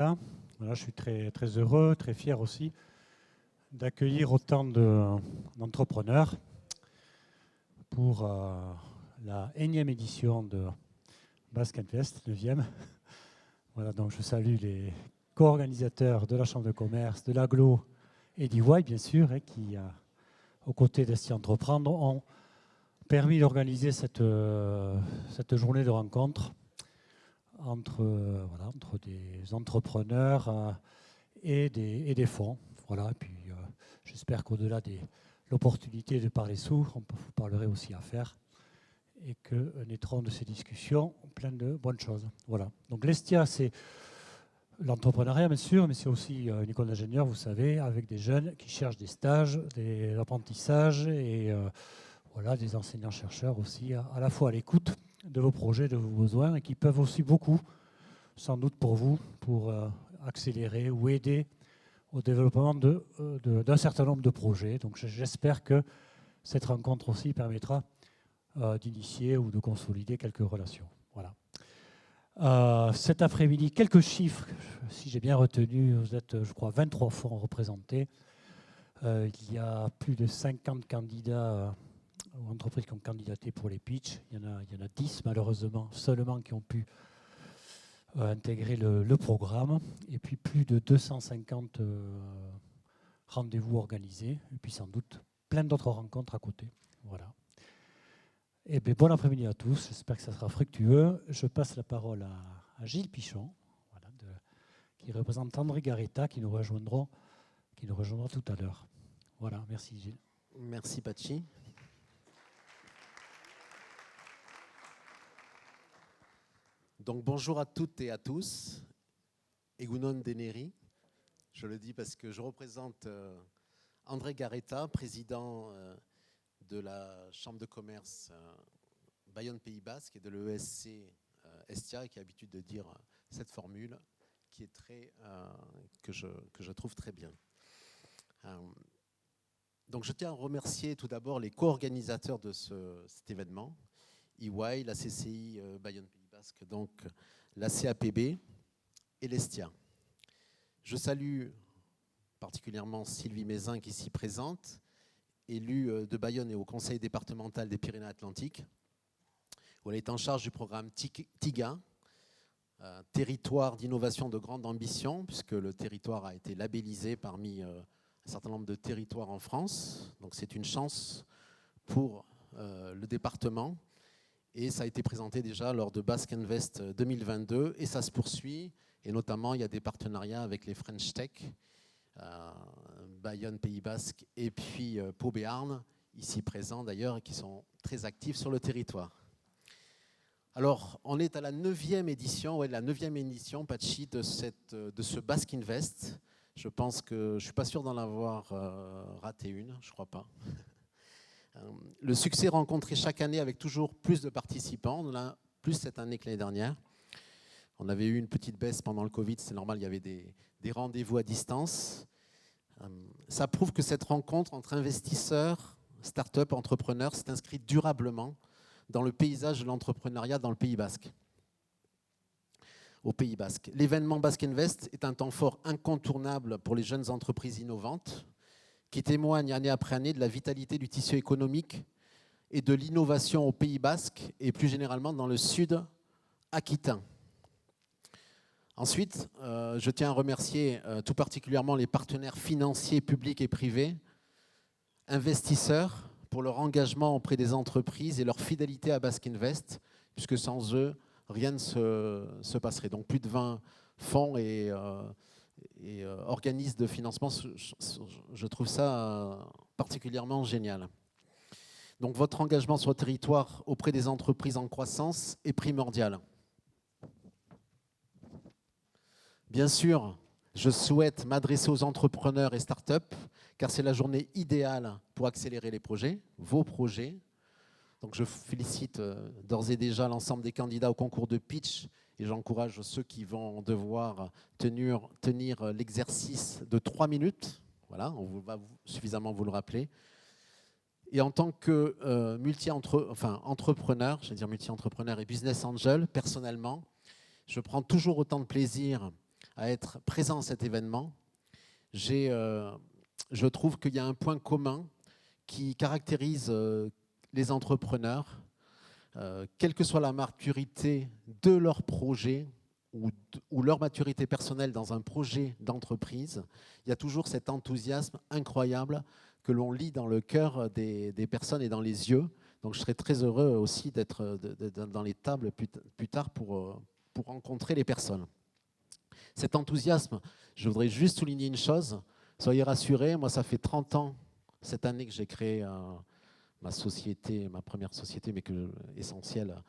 Voilà, je suis très, très heureux, très fier aussi d'accueillir autant d'entrepreneurs pour la énième édition de Basque Invest, 9e. Voilà, donc je salue les co-organisateurs de la Chambre de commerce, de l'AGLO et d'EY, bien sûr, qui, aux côtés d'Esti Entreprendre, ont permis d'organiser cette journée de rencontre entre des entrepreneurs et des fonds. Voilà, et puis j'espère qu'au-delà de l'opportunité de parler sous, vous parlerez aussi affaires et que naîtront de ces discussions plein de bonnes choses. Voilà. Donc l'Estia, c'est l'entrepreneuriat, bien sûr, mais c'est aussi une école d'ingénieurs, vous savez, avec des jeunes qui cherchent des stages, des apprentissages et voilà, des enseignants-chercheurs aussi, à la fois à l'écoute de vos projets, de vos besoins, et qui peuvent aussi beaucoup, sans doute pour vous, pour accélérer ou aider au développement d'un certain nombre de projets. Donc j'espère que cette rencontre aussi permettra d'initier ou de consolider quelques relations. Voilà. Cet après-midi, quelques chiffres, si j'ai bien retenu, vous êtes, je crois, 23 fonds représentés. Il y a plus de 50 candidats ou entreprises qui ont candidaté pour les pitchs. Il y en a 10, malheureusement, seulement qui ont pu intégrer le programme. Et puis plus de 250 rendez-vous organisés. Et puis sans doute plein d'autres rencontres à côté. Voilà. Et bien, bon après-midi à tous. J'espère que ça sera fructueux. Je passe la parole à Gilles Pichon, voilà, qui représente André Garetta, qui nous rejoindra tout à l'heure. Voilà, merci Gilles. Merci Pachi. Donc bonjour à toutes et à tous. Egunon Deneri. Je le dis parce que je représente André Garetta, président de la Chambre de commerce Bayonne Pays Basque et de l'ESC Estia, qui a l'habitude de dire cette formule qui est que je trouve très bien. Donc je tiens à remercier tout d'abord les co-organisateurs de cet événement, EY, la CCI Bayonne Pays Basque, donc la CAPB et l'Estia. Je salue particulièrement Sylvie Mézin qui s'y présente, élue de Bayonne et au conseil départemental des Pyrénées-Atlantiques, où elle est en charge du programme TIGA, territoire d'innovation de grande ambition, puisque le territoire a été labellisé parmi un certain nombre de territoires en France. Donc c'est une chance pour le département. Et ça a été présenté déjà lors de Basque Invest 2022 et ça se poursuit. Et notamment, il y a des partenariats avec les French Tech, Bayonne, Pays Basque et puis Pau Béarn, ici présents d'ailleurs, et qui sont très actifs sur le territoire. Alors, on est à la 9e édition, la 9e édition, Pachi, de ce Basque Invest. Je pense que je ne suis pas sûr d'en avoir raté une, je ne crois pas. Le succès rencontré chaque année avec toujours plus de participants, on en a plus cette année que l'année dernière. On avait eu une petite baisse pendant le Covid, c'est normal, il y avait des rendez-vous à distance. Ça prouve que cette rencontre entre investisseurs, start-up, entrepreneurs s'est inscrite durablement dans le paysage de l'entrepreneuriat dans le Pays Basque. Au Pays Basque. L'événement Basque Invest est un temps fort incontournable pour les jeunes entreprises innovantes qui témoignent année après année de la vitalité du tissu économique et de l'innovation au Pays Basque et plus généralement dans le sud aquitain. Ensuite, je tiens à remercier tout particulièrement les partenaires financiers publics et privés, investisseurs, pour leur engagement auprès des entreprises et leur fidélité à Basque Invest, puisque sans eux, rien ne se passerait. Donc plus de 20 fonds et organismes de financement, je trouve ça particulièrement génial. Donc votre engagement sur le territoire auprès des entreprises en croissance est primordial. Bien sûr, je souhaite m'adresser aux entrepreneurs et startups, car c'est la journée idéale pour accélérer les projets, vos projets. Donc je félicite d'ores et déjà l'ensemble des candidats au concours de pitch et j'encourage ceux qui vont devoir tenir l'exercice de 3 minutes. Voilà, on va suffisamment vous le rappeler. Et en tant que entrepreneur, je vais dire multi-entrepreneur et business angel, personnellement, je prends toujours autant de plaisir à être présent à cet événement. Je trouve qu'il y a un point commun qui caractérise les entrepreneurs, quelle que soit la maturité de leur projet ou leur maturité personnelle dans un projet d'entreprise, il y a toujours cet enthousiasme incroyable que l'on lit dans le cœur des personnes et dans les yeux. Donc je serais très heureux aussi d'être dans les tables plus tard pour rencontrer les personnes. Cet enthousiasme, je voudrais juste souligner une chose, soyez rassurés, moi ça fait 30 ans cette année que j'ai créé ma société, ma première société, mais essentielle,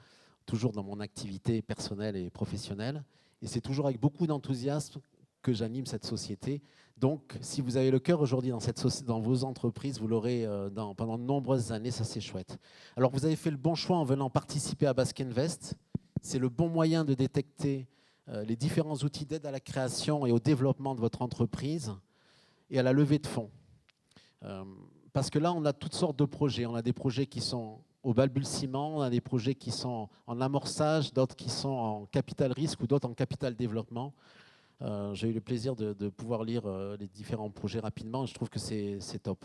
toujours dans mon activité personnelle et professionnelle. Et c'est toujours avec beaucoup d'enthousiasme que j'anime cette société. Donc, si vous avez le cœur aujourd'hui dans vos entreprises, vous l'aurez pendant de nombreuses années, ça c'est chouette. Alors, vous avez fait le bon choix en venant participer à Basque Invest. C'est le bon moyen de détecter les différents outils d'aide à la création et au développement de votre entreprise et à la levée de fonds. Parce que là, on a toutes sortes de projets. On a des projets qui sont au balbutiement, on a des projets qui sont en amorçage, d'autres qui sont en capital risque ou d'autres en capital développement. J'ai eu le plaisir de pouvoir lire les différents projets rapidement. Je trouve que c'est top.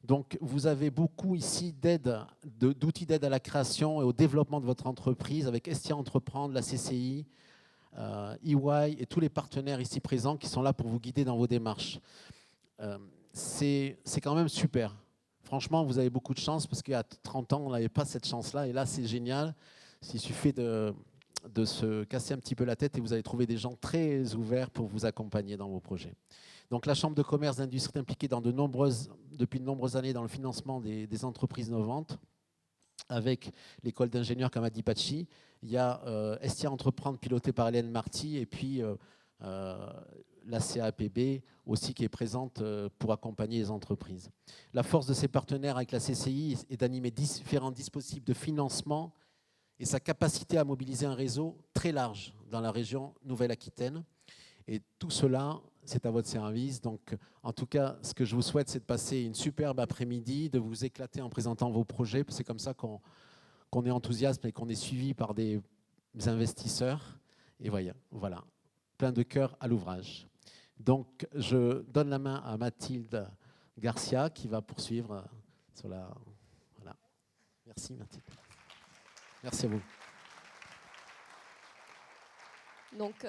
Donc, vous avez beaucoup ici d'outils d'aide à la création et au développement de votre entreprise avec Estia Entreprendre, la CCI, EY et tous les partenaires ici présents qui sont là pour vous guider dans vos démarches. C'est quand même super. Franchement, vous avez beaucoup de chance parce qu'il y a 30 ans, on n'avait pas cette chance-là. Et là, c'est génial. Il suffit de se casser un petit peu la tête et vous allez trouver des gens très ouverts pour vous accompagner dans vos projets. Donc, la Chambre de commerce d'industrie est impliquée depuis de nombreuses années dans le financement des entreprises innovantes avec l'école d'ingénieurs comme a dit Pachi. Il y a Estia Entreprendre piloté par Hélène Marty et puis la CAPB aussi qui est présente pour accompagner les entreprises. La force de ces partenaires avec la CCI est d'animer différents dispositifs de financement et sa capacité à mobiliser un réseau très large dans la région Nouvelle-Aquitaine. Et tout cela, c'est à votre service. Donc, en tout cas, ce que je vous souhaite, c'est de passer une superbe après-midi, de vous éclater en présentant vos projets. C'est comme ça qu'on est enthousiaste et qu'on est suivi par des investisseurs. Et voilà, plein de cœur à l'ouvrage. Donc, je donne la main à Mathilde Garcia qui va poursuivre sur la... Voilà. Merci Mathilde. Merci à vous. Donc,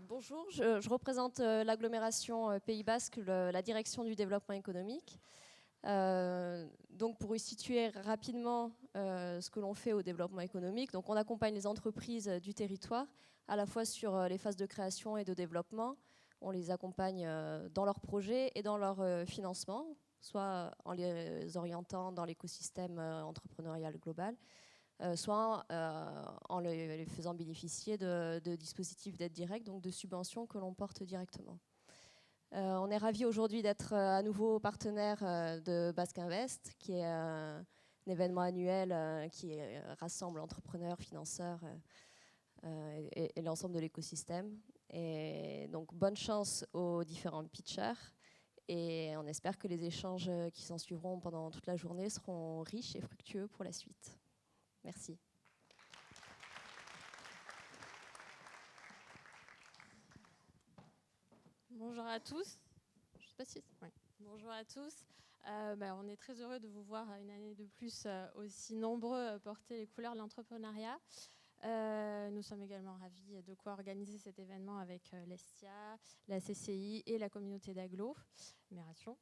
bonjour, je représente l'agglomération Pays Basque, la direction du développement économique. Donc, pour situer rapidement ce que l'on fait au développement économique, donc on accompagne les entreprises du territoire, à la fois sur les phases de création et de développement. On les accompagne dans leurs projets et dans leur financement, soit en les orientant dans l'écosystème entrepreneurial global, soit en les faisant bénéficier de dispositifs d'aide directe, donc de subventions que l'on porte directement. On est ravis aujourd'hui d'être à nouveau partenaire de Basque Invest, qui est un événement annuel qui rassemble entrepreneurs, financeurs et l'ensemble de l'écosystème. Et donc, bonne chance aux différents pitchers. Et on espère que les échanges qui s'en suivront pendant toute la journée seront riches et fructueux pour la suite. Merci. Bonjour à tous. Je sais pas si... ouais. Bonjour à tous. On est très heureux de vous voir une année de plus aussi nombreux porter les couleurs de l'entrepreneuriat. Nous sommes également ravis de quoi organiser cet événement avec l'Estia, la CCI et la communauté d'agglomération.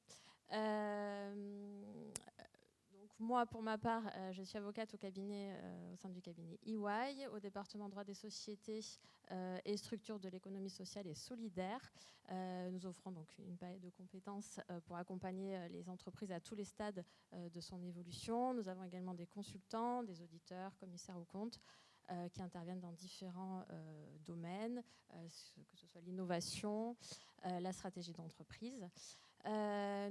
Donc moi, pour ma part, je suis avocate au sein du cabinet EY, au département droit des sociétés et structures de l'économie sociale et solidaire. Nous offrons donc une palette de compétences pour accompagner les entreprises à tous les stades de son évolution. Nous avons également des consultants, des auditeurs, commissaires aux comptes, qui interviennent dans différents domaines, que ce soit l'innovation, la stratégie d'entreprise.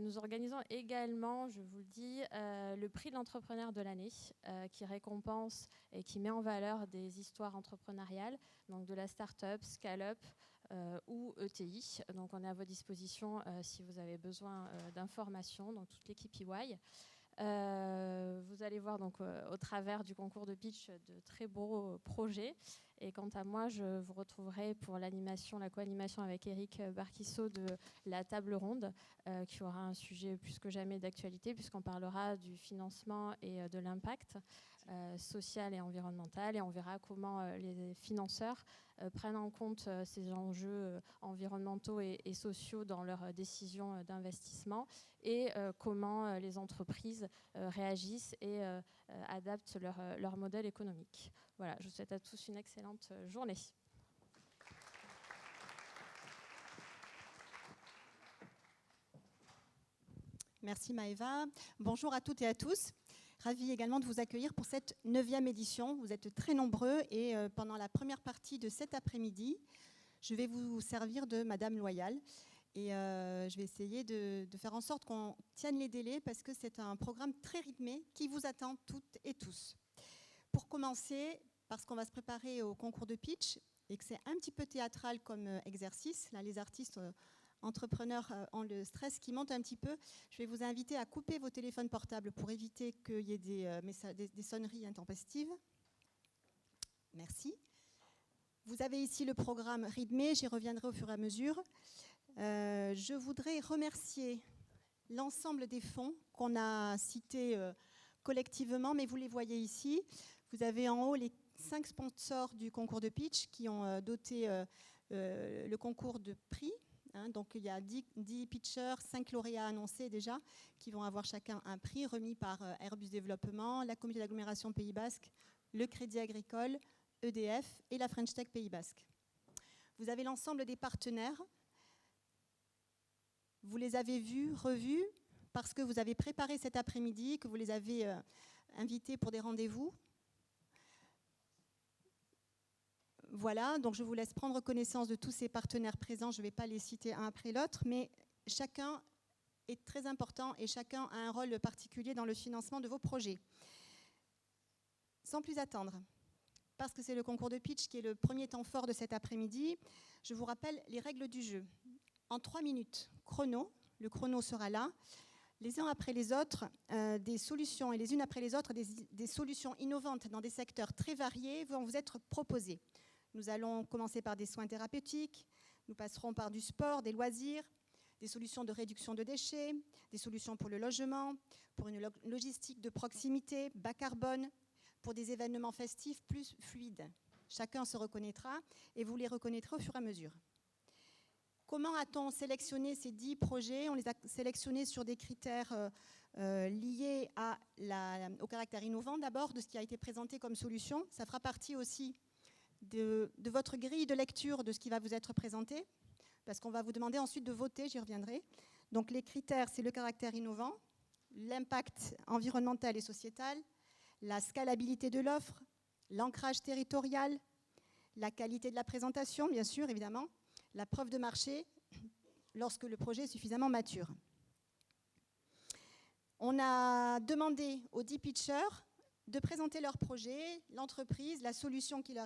Nous organisons également, je vous le dis, le prix de l'entrepreneur de l'année qui récompense et qui met en valeur des histoires entrepreneuriales, donc de la start-up, scale-up ou ETI. Donc on est à votre disposition si vous avez besoin d'informations, donc toute l'équipe EY. Vous allez voir donc au travers du concours de pitch de très beaux projets. Et quant à moi, je vous retrouverai pour l'animation, la co-animation avec Éric Barquisso de la table ronde, qui aura un sujet plus que jamais d'actualité, puisqu'on parlera du financement et de l'impact social et environnemental. Et on verra comment les financeurs prennent en compte ces enjeux environnementaux et sociaux dans leurs décisions d'investissement, et comment les entreprises réagissent et adaptent leur modèle économique. Voilà, je vous souhaite à tous une excellente journée. Merci Maëva. Bonjour à toutes et à tous. Ravie également de vous accueillir pour cette 9e édition. Vous êtes très nombreux et pendant la première partie de cet après-midi, je vais vous servir de Madame Loyal. Et je vais essayer de faire en sorte qu'on tienne les délais parce que c'est un programme très rythmé qui vous attend toutes et tous. Pour commencer, parce qu'on va se préparer au concours de pitch et que c'est un petit peu théâtral comme exercice, là les artistes entrepreneurs ont le stress qui monte un petit peu, je vais vous inviter à couper vos téléphones portables pour éviter qu'il y ait des sonneries intempestives. Merci. Vous avez ici le programme rythmé, j'y reviendrai au fur et à mesure. Je voudrais remercier l'ensemble des fonds qu'on a cités collectivement, mais vous les voyez ici. Vous avez en haut les 5 sponsors du concours de pitch qui ont doté le concours de prix. Donc il y a 10 pitchers, 5 lauréats annoncés déjà, qui vont avoir chacun un prix remis par Airbus Développement, la Communauté d'agglomération Pays Basque, le Crédit Agricole, EDF et la French Tech Pays Basque. Vous avez l'ensemble des partenaires. Vous les avez vus, revus, parce que vous avez préparé cet après-midi, que vous les avez invités pour des rendez-vous. Voilà, donc je vous laisse prendre connaissance de tous ces partenaires présents. Je ne vais pas les citer un après l'autre, mais chacun est très important et chacun a un rôle particulier dans le financement de vos projets. Sans plus attendre, parce que c'est le concours de pitch qui est le premier temps fort de cet après-midi, je vous rappelle les règles du jeu. En 3 minutes chrono, le chrono sera là, les uns après les autres, des solutions et les unes après les autres, des solutions innovantes dans des secteurs très variés vont vous être proposées. Nous allons commencer par des soins thérapeutiques, nous passerons par du sport, des loisirs, des solutions de réduction de déchets, des solutions pour le logement, pour une logistique de proximité, bas carbone, pour des événements festifs plus fluides. Chacun se reconnaîtra et vous les reconnaîtrez au fur et à mesure. Comment a-t-on sélectionné ces 10 projets? On les a sélectionnés sur des critères liés au caractère innovant d'abord, de ce qui a été présenté comme solution. Ça fera partie aussi de votre grille de lecture de ce qui va vous être présenté, parce qu'on va vous demander ensuite de voter, j'y reviendrai. Donc les critères, c'est le caractère innovant, l'impact environnemental et sociétal, la scalabilité de l'offre, l'ancrage territorial, la qualité de la présentation, bien sûr, évidemment, la preuve de marché lorsque le projet est suffisamment mature. On a demandé aux 10 pitchers de présenter leur projet, l'entreprise, la solution qu'ils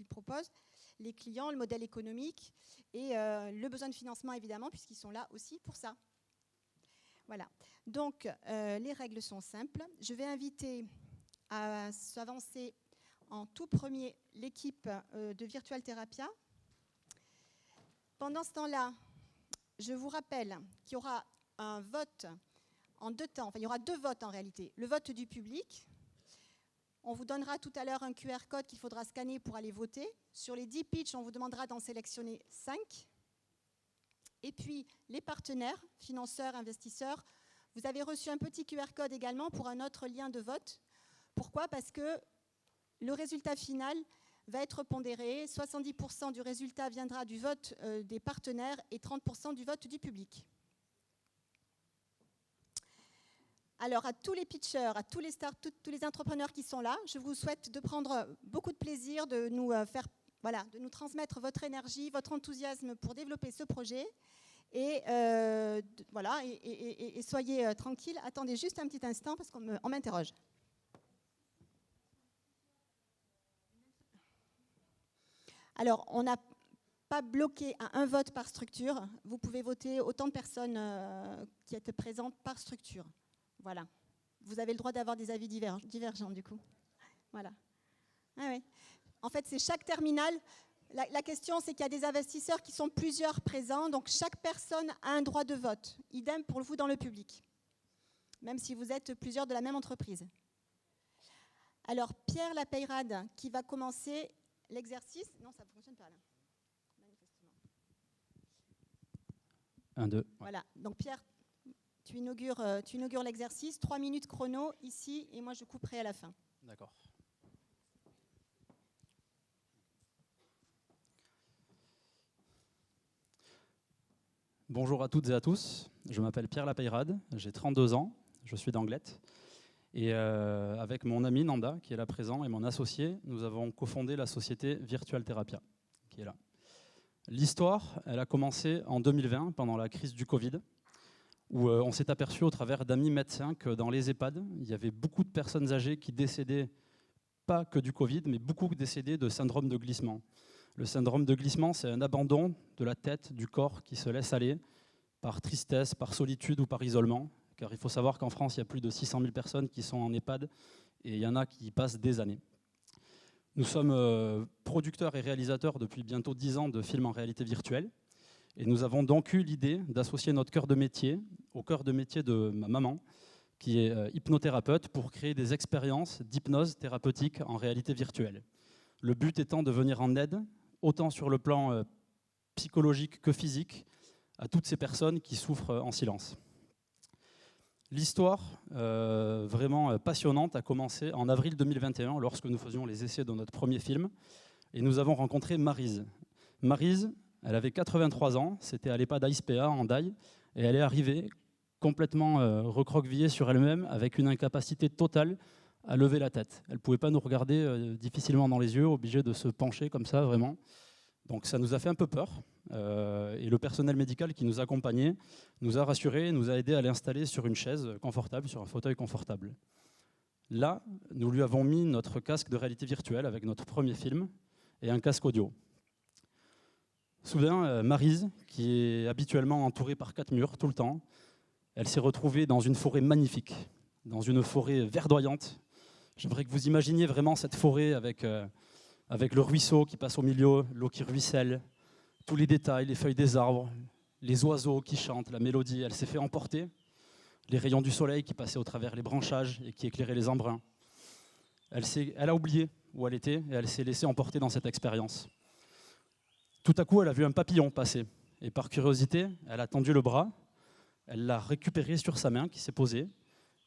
proposent, les clients, le modèle économique et le besoin de financement, évidemment, puisqu'ils sont là aussi pour ça. Voilà. Donc, les règles sont simples. Je vais inviter à s'avancer en tout premier l'équipe de Virtual Therapia. Pendant ce temps-là, je vous rappelle qu'il y aura un vote en 2 temps. Enfin, il y aura 2 votes en réalité. Le vote du public. On vous donnera tout à l'heure un QR code qu'il faudra scanner pour aller voter. Sur les 10 pitchs, on vous demandera d'en sélectionner 5. Et puis, les partenaires, financeurs, investisseurs, vous avez reçu un petit QR code également pour un autre lien de vote. Pourquoi? Parce que le résultat final va être pondéré. 70% du résultat viendra du vote des partenaires et 30% du vote du public. Alors, à tous les pitchers, à tous les stars, tous les entrepreneurs qui sont là, je vous souhaite de prendre beaucoup de plaisir, de nous de nous transmettre votre énergie, votre enthousiasme pour développer ce projet. Et soyez tranquilles. Attendez juste un petit instant parce qu'on m'interroge. Alors, on n'a pas bloqué à un vote par structure. Vous pouvez voter autant de personnes qui êtes présentes par structure. Voilà. Vous avez le droit d'avoir des avis divergents, du coup. Voilà. Ah ouais. En fait, c'est chaque terminal. La question, c'est qu'il y a des investisseurs qui sont plusieurs présents, donc chaque personne a un droit de vote. Idem pour vous dans le public, même si vous êtes plusieurs de la même entreprise. Alors, Pierre Lapeyraud, qui va commencer l'exercice. Non, ça ne fonctionne pas là. Manifestement. 1, 2. Voilà. Donc, Pierre, tu inaugures l'exercice. 3 minutes chrono ici, et moi, je couperai à la fin. D'accord. Bonjour à toutes et à tous, je m'appelle Pierre Lapeyraud, j'ai 32 ans, je suis d'Anglet. Et avec mon ami Nanda, qui est là présent, et mon associé, nous avons cofondé la société Virtual Therapia, qui est là. L'histoire, elle a commencé en 2020, pendant la crise du Covid, où on s'est aperçu au travers d'amis médecins que dans les EHPAD, il y avait beaucoup de personnes âgées qui décédaient, pas que du Covid, mais beaucoup décédaient de syndrome de glissement. Le syndrome de glissement, c'est un abandon de la tête, du corps qui se laisse aller par tristesse, par solitude ou par isolement. Car il faut savoir qu'en France, il y a plus de 600 000 personnes qui sont en EHPAD et il y en a qui y passent des années. Nous sommes producteurs et réalisateurs depuis bientôt 10 ans de films en réalité virtuelle. Et nous avons donc eu l'idée d'associer notre cœur de métier au cœur de métier de ma maman, qui est hypnothérapeute, pour créer des expériences d'hypnose thérapeutique en réalité virtuelle. Le but étant de venir en aide, autant sur le plan psychologique que physique, à toutes ces personnes qui souffrent en silence. L'histoire vraiment passionnante a commencé en avril 2021, lorsque nous faisions les essais de notre premier film, et nous avons rencontré Maryse. Maryse, elle avait 83 ans, c'était à l'EHPAD AISPA en Daille, et elle est arrivée complètement recroquevillée sur elle-même, avec une incapacité totale à lever la tête. Elle ne pouvait pas nous regarder difficilement dans les yeux, obligée de se pencher comme ça, vraiment. Donc ça nous a fait un peu peur. Et le personnel médical qui nous accompagnait nous a rassurés, nous a aidés à l'installer sur une chaise confortable, sur un fauteuil confortable. Là, nous lui avons mis notre casque de réalité virtuelle avec notre premier film et un casque audio. Soudain, Maryse, qui est habituellement entourée par 4 murs tout le temps, elle s'est retrouvée dans une forêt magnifique, dans une forêt verdoyante. J'aimerais que vous imaginiez vraiment cette forêt avec le ruisseau qui passe au milieu, l'eau qui ruisselle, tous les détails, les feuilles des arbres, les oiseaux qui chantent, la mélodie. Elle s'est fait emporter, les rayons du soleil qui passaient au travers les branchages et qui éclairaient les embruns. Elle a oublié où elle était et elle s'est laissée emporter dans cette expérience. Tout à coup, elle a vu un papillon passer et par curiosité, elle a tendu le bras, elle l'a récupéré sur sa main qui s'est posée,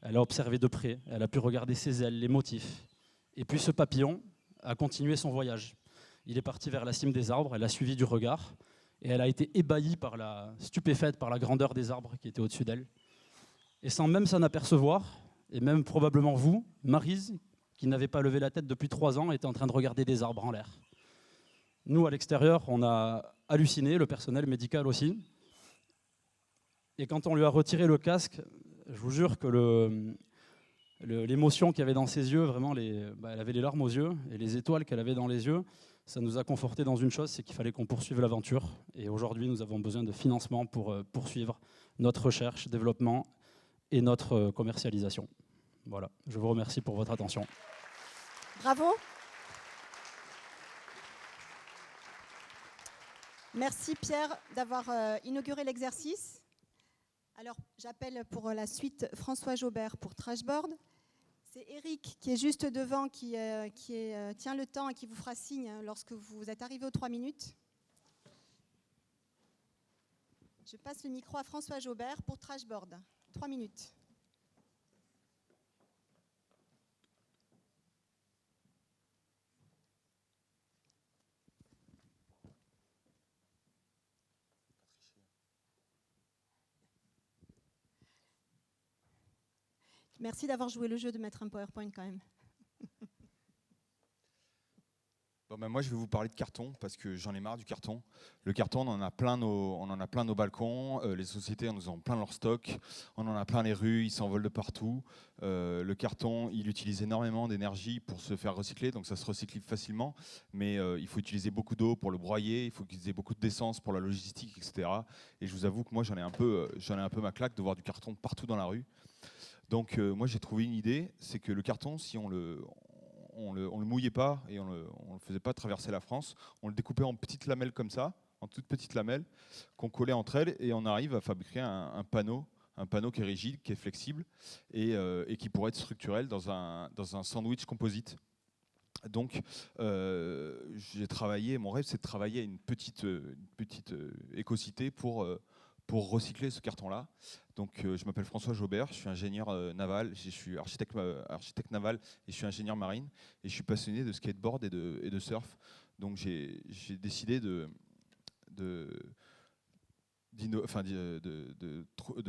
elle a observé de près, elle a pu regarder ses ailes, les motifs. Et puis ce papillon a continué son voyage. Il est parti vers la cime des arbres, elle a suivi du regard et elle a été ébahie, stupéfaite par la grandeur des arbres qui étaient au-dessus d'elle. Et sans même s'en apercevoir, et même probablement vous, Maryse, qui n'avait pas levé la tête depuis 3 ans, était en train de regarder des arbres en l'air. Nous, à l'extérieur, on a halluciné, le personnel médical aussi. Et quand on lui a retiré le casque, je vous jure que l'émotion qu'il y avait dans ses yeux, vraiment, elle avait les larmes aux yeux, et les étoiles qu'elle avait dans les yeux, ça nous a conforté dans une chose, c'est qu'il fallait qu'on poursuive l'aventure. Et aujourd'hui, nous avons besoin de financement pour poursuivre notre recherche, développement et notre commercialisation. Voilà, je vous remercie pour votre attention. Bravo. Merci Pierre d'avoir inauguré l'exercice. Alors, j'appelle pour la suite François Jaubert pour Trashboard. C'est Eric qui est juste devant, qui tient le temps et qui vous fera signe lorsque vous êtes arrivé aux 3 minutes. Je passe le micro à François Jaubert pour Trashboard. 3 minutes. Merci d'avoir joué le jeu de mettre un PowerPoint quand même. Bon ben moi je vais vous parler de carton parce que j'en ai marre du carton. Le carton, on en a plein nos balcons, les sociétés nous ont plein leur stock, on en a plein les rues, ils s'envolent de partout. Le carton, il utilise énormément d'énergie pour se faire recycler, donc ça se recycle facilement, mais il faut utiliser beaucoup d'eau pour le broyer, il faut utiliser beaucoup d'essence pour la logistique, etc. Et je vous avoue que moi j'en ai un peu ma claque de voir du carton partout dans la rue. Donc moi j'ai trouvé une idée, c'est que le carton, si on le mouillait pas et on le faisait pas traverser la France, on le découpait en petites lamelles comme ça, en toutes petites lamelles, qu'on collait entre elles et on arrive à fabriquer un panneau qui est rigide, qui est flexible et qui pourrait être structurel dans un sandwich composite. Donc, j'ai travaillé. Mon rêve, c'est de travailler à une petite écocité pour recycler ce carton-là. Donc, je m'appelle François Jaubert, je suis ingénieur naval, je suis architecte naval et je suis ingénieur marine. Et je suis passionné de skateboard et de surf. Donc, j'ai décidé de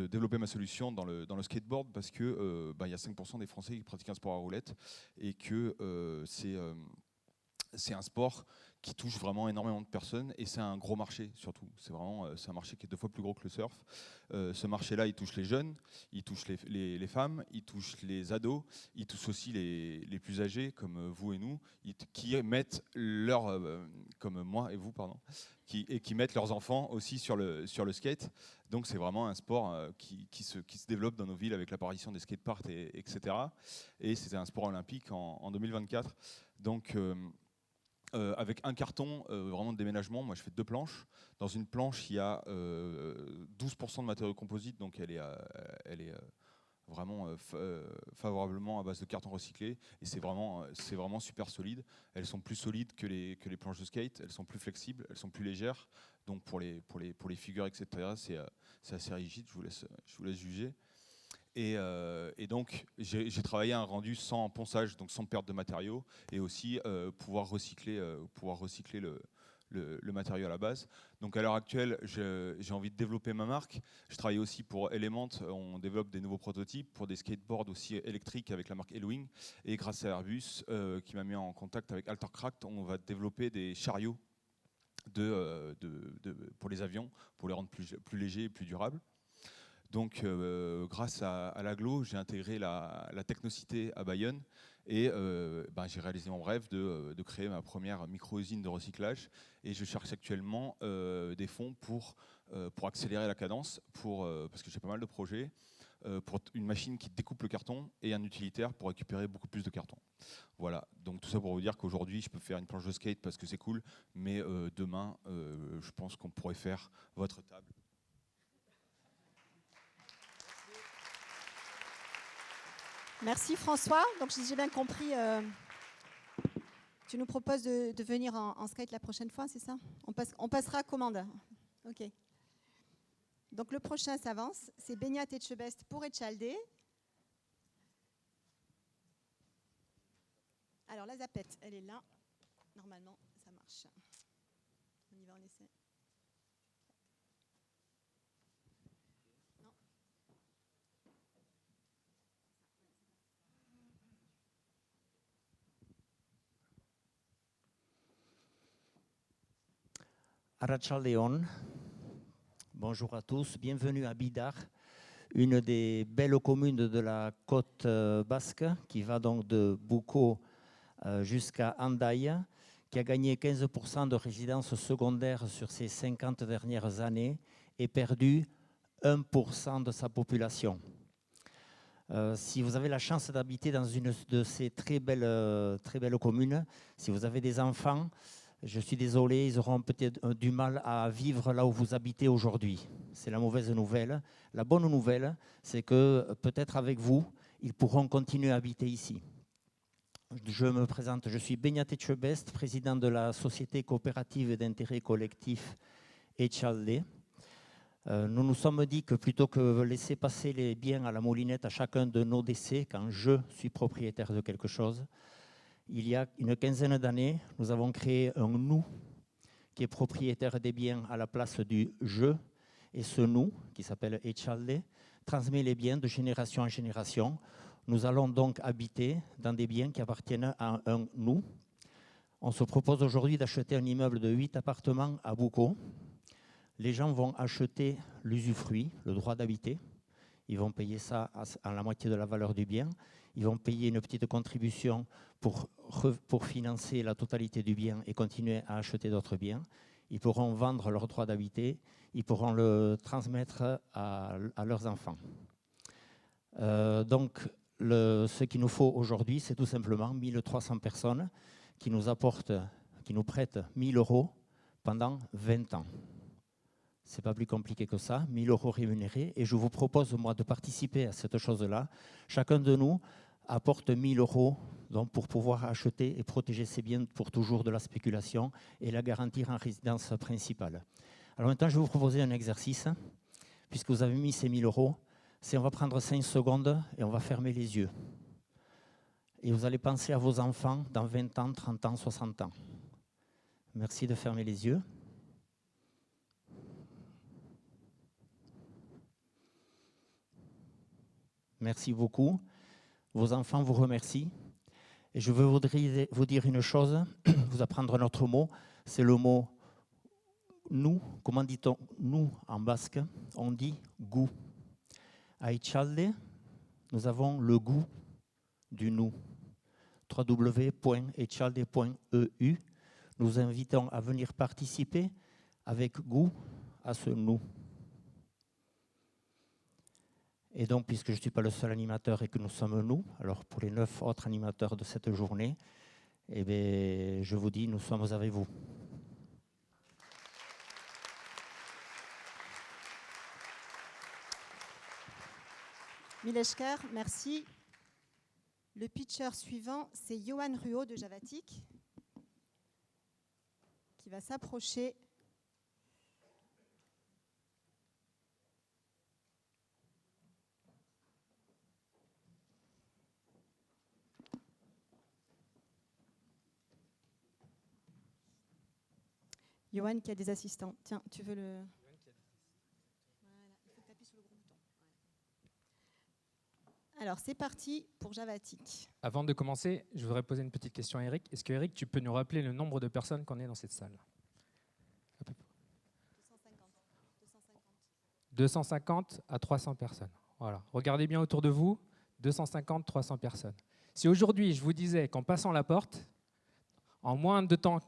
développer ma solution dans le skateboard parce que y a 5% des Français qui pratiquent un sport à roulettes et que c'est un sport qui touche vraiment énormément de personnes et c'est un gros marché surtout. C'est un marché qui est 2 fois plus gros que le surf. Ce marché-là, il touche les jeunes, il touche les femmes, il touche les ados, il touche aussi les plus âgés comme vous et nous, qui mettent comme moi et vous, pardon, qui mettent leurs enfants aussi sur le skate. Donc c'est vraiment un sport qui se développe dans nos villes avec l'apparition des skateparks, etc. Et c'est un sport olympique en 2024. Donc avec un carton vraiment de déménagement, moi je fais 2 planches. Dans une planche, il y a 12% de matériaux composites, donc elle est vraiment favorablement à base de carton recyclé. Et c'est vraiment super solide. Elles sont plus solides que les planches de skate, elles sont plus flexibles, elles sont plus légères. Donc pour les figures, etc., c'est assez rigide, je vous laisse juger. Et donc, j'ai travaillé un rendu sans ponçage, donc sans perte de matériaux, et aussi pouvoir recycler le matériau à la base. Donc à l'heure actuelle, j'ai envie de développer ma marque. Je travaille aussi pour Element, on développe des nouveaux prototypes pour des skateboards aussi électriques avec la marque Elwing. Et grâce à Airbus, qui m'a mis en contact avec Altercraft, on va développer des chariots pour les avions, pour les rendre plus légers et plus durables. Donc, grâce à l'Aglo, j'ai intégré la Technocité à Bayonne et j'ai réalisé mon rêve de créer ma première micro-usine de recyclage. Et je cherche actuellement des fonds pour accélérer la cadence, parce que j'ai pas mal de projets, pour une machine qui découpe le carton et un utilitaire pour récupérer beaucoup plus de carton. Voilà, donc tout ça pour vous dire qu'aujourd'hui, je peux faire une planche de skate parce que c'est cool, mais demain, je pense qu'on pourrait faire votre table. Merci François. Donc si j'ai bien compris, tu nous proposes de venir en skate la prochaine fois, c'est ça ? On passera à commande. Ok. Donc le prochain s'avance, c'est Beñat Etxebest pour Etxalde. Alors la zapette, elle est là. Normalement, ça marche. On y va, on essaie. Arratsaldeon, bonjour à tous, bienvenue à Bidar, une des belles communes de la côte basque qui va donc de Bucco jusqu'à Hendaye, qui a gagné 15% de résidences secondaires sur ces 50 dernières années et perdu 1% de sa population. Si vous avez la chance d'habiter dans une de ces très belles communes, si vous avez des enfants, je suis désolé, ils auront peut-être du mal à vivre là où vous habitez aujourd'hui. C'est la mauvaise nouvelle. La bonne nouvelle, c'est que peut-être avec vous, ils pourront continuer à habiter ici. Je me présente, je suis Beñat Etxebest, président de la société coopérative d'intérêt collectif Etxalde. Nous nous sommes dit que plutôt que laisser passer les biens à la moulinette à chacun de nos décès, quand je suis propriétaire de quelque chose, il y a une quinzaine d'années, nous avons créé un nous qui est propriétaire des biens à la place du je. Et ce nous, qui s'appelle Etxalde, transmet les biens de génération en génération. Nous allons donc habiter dans des biens qui appartiennent à un nous. On se propose aujourd'hui d'acheter un immeuble de 8 appartements à Bucco. Les gens vont acheter l'usufruit, le droit d'habiter. Ils vont payer ça à la moitié de la valeur du bien. Ils vont payer une petite contribution pour financer la totalité du bien et continuer à acheter d'autres biens. Ils pourront vendre leur droit d'habiter. Ils pourront le transmettre à leurs enfants. Donc, ce qu'il nous faut aujourd'hui, c'est tout simplement 1300 personnes qui nous prêtent 1000 € pendant 20 ans. Ce n'est pas plus compliqué que ça, 1000 € rémunérés. Et je vous propose, moi, de participer à cette chose-là. Chacun de nous apporte 1000 € donc, pour pouvoir acheter et protéger ses biens pour toujours de la spéculation et la garantir en résidence principale. Alors maintenant, je vais vous proposer un exercice. Puisque vous avez mis ces 1000 €, on va prendre 5 secondes et on va fermer les yeux. Et vous allez penser à vos enfants dans 20 ans, 30 ans, 60 ans. Merci de fermer les yeux. Merci beaucoup. Vos enfants vous remercient. Et je veux vous dire une chose, vous apprendre un autre mot, c'est le mot nous. Comment dit-on nous en basque? On dit goût. À Etxalde, nous avons le goût du nous. www.etxalde.eu. Nous vous invitons à venir participer avec goût à ce nous. Et donc, puisque je ne suis pas le seul animateur et que nous sommes nous, alors pour les 9 autres animateurs de cette journée, eh bien, je vous dis, nous sommes avec vous. Mileshker, merci. Le pitcher suivant, c'est Johan Ruot de Javatic, qui va s'approcher. Johan qui a des assistants. Tiens, tu veux le... Voilà, il faut taper sur le gros bouton. Alors, c'est parti pour Javatic. Avant de commencer, je voudrais poser une petite question à Eric. Est-ce que, Eric, tu peux nous rappeler le nombre de personnes qu'on est dans cette salle? 250 à 300 personnes. Voilà. Regardez bien autour de vous, 250, 300 personnes. Si aujourd'hui, je vous disais qu'en passant la porte, en moins de temps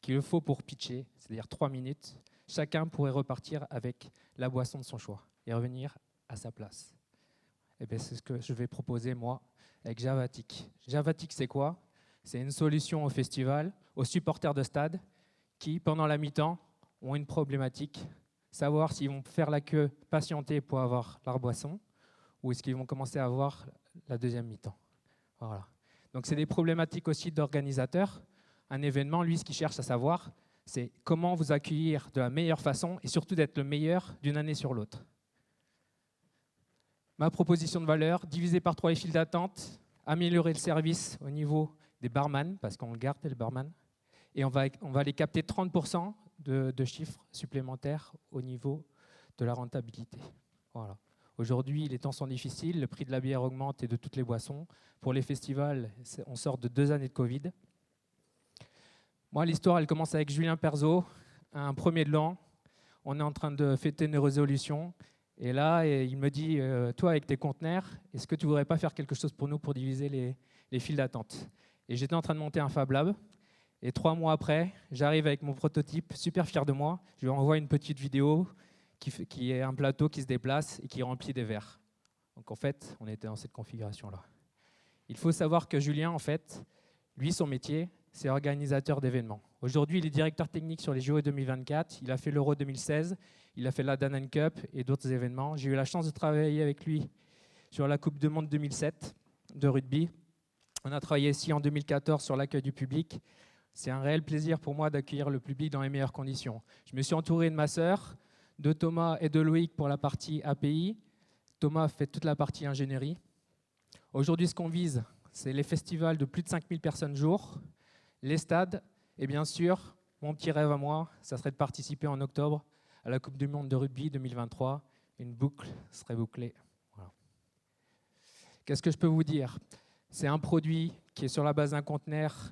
qu'il le faut pour pitcher, c'est-à-dire 3 minutes, chacun pourrait repartir avec la boisson de son choix et revenir à sa place. Et bien, c'est ce que je vais proposer, moi, avec Javatic. Javatic, c'est quoi? C'est une solution au festival, aux supporters de stade qui, pendant la mi-temps, ont une problématique, savoir s'ils vont faire la queue, patienter pour avoir leur boisson, ou est-ce qu'ils vont commencer à avoir la deuxième mi-temps. Voilà. Donc, c'est des problématiques aussi d'organisateurs. Un événement, lui, ce qu'il cherche à savoir, c'est comment vous accueillir de la meilleure façon et surtout d'être le meilleur d'une année sur l'autre. Ma proposition de valeur, diviser par 3 les files d'attente, améliorer le service au niveau des barman, parce qu'on le garde, les barman, et on va les capter 30% de chiffres supplémentaires au niveau de la rentabilité. Voilà. Aujourd'hui, les temps sont difficiles, le prix de la bière augmente et de toutes les boissons. Pour les festivals, on sort de 2 années de Covid. Moi, l'histoire, elle commence avec Julien Perzo, un premier de l'an. On est en train de fêter une résolution. Et là, il me dit, toi, avec tes conteneurs, est-ce que tu ne voudrais pas faire quelque chose pour nous pour diviser les files d'attente? Et j'étais en train de monter un Fab Lab. Et 3 mois après, j'arrive avec mon prototype, super fier de moi. Je lui envoie une petite vidéo qui est un plateau qui se déplace et qui remplit des verres. Donc en fait, on était dans cette configuration-là. Il faut savoir que Julien, en fait, lui, son métier, c'est organisateur d'événements. Aujourd'hui, il est directeur technique sur les JO 2024. Il a fait l'Euro 2016, il a fait la Danone Cup et d'autres événements. J'ai eu la chance de travailler avec lui sur la Coupe du Monde 2007 de rugby. On a travaillé ici en 2014 sur l'accueil du public. C'est un réel plaisir pour moi d'accueillir le public dans les meilleures conditions. Je me suis entouré de ma sœur, de Thomas et de Loïc pour la partie API. Thomas fait toute la partie ingénierie. Aujourd'hui, ce qu'on vise, c'est les festivals de plus de 5000 personnes jour, les stades, et bien sûr, mon petit rêve à moi, ça serait de participer en octobre à la Coupe du Monde de rugby 2023. Une boucle serait bouclée. Voilà. Qu'est-ce que je peux vous dire? C'est un produit qui est sur la base d'un conteneur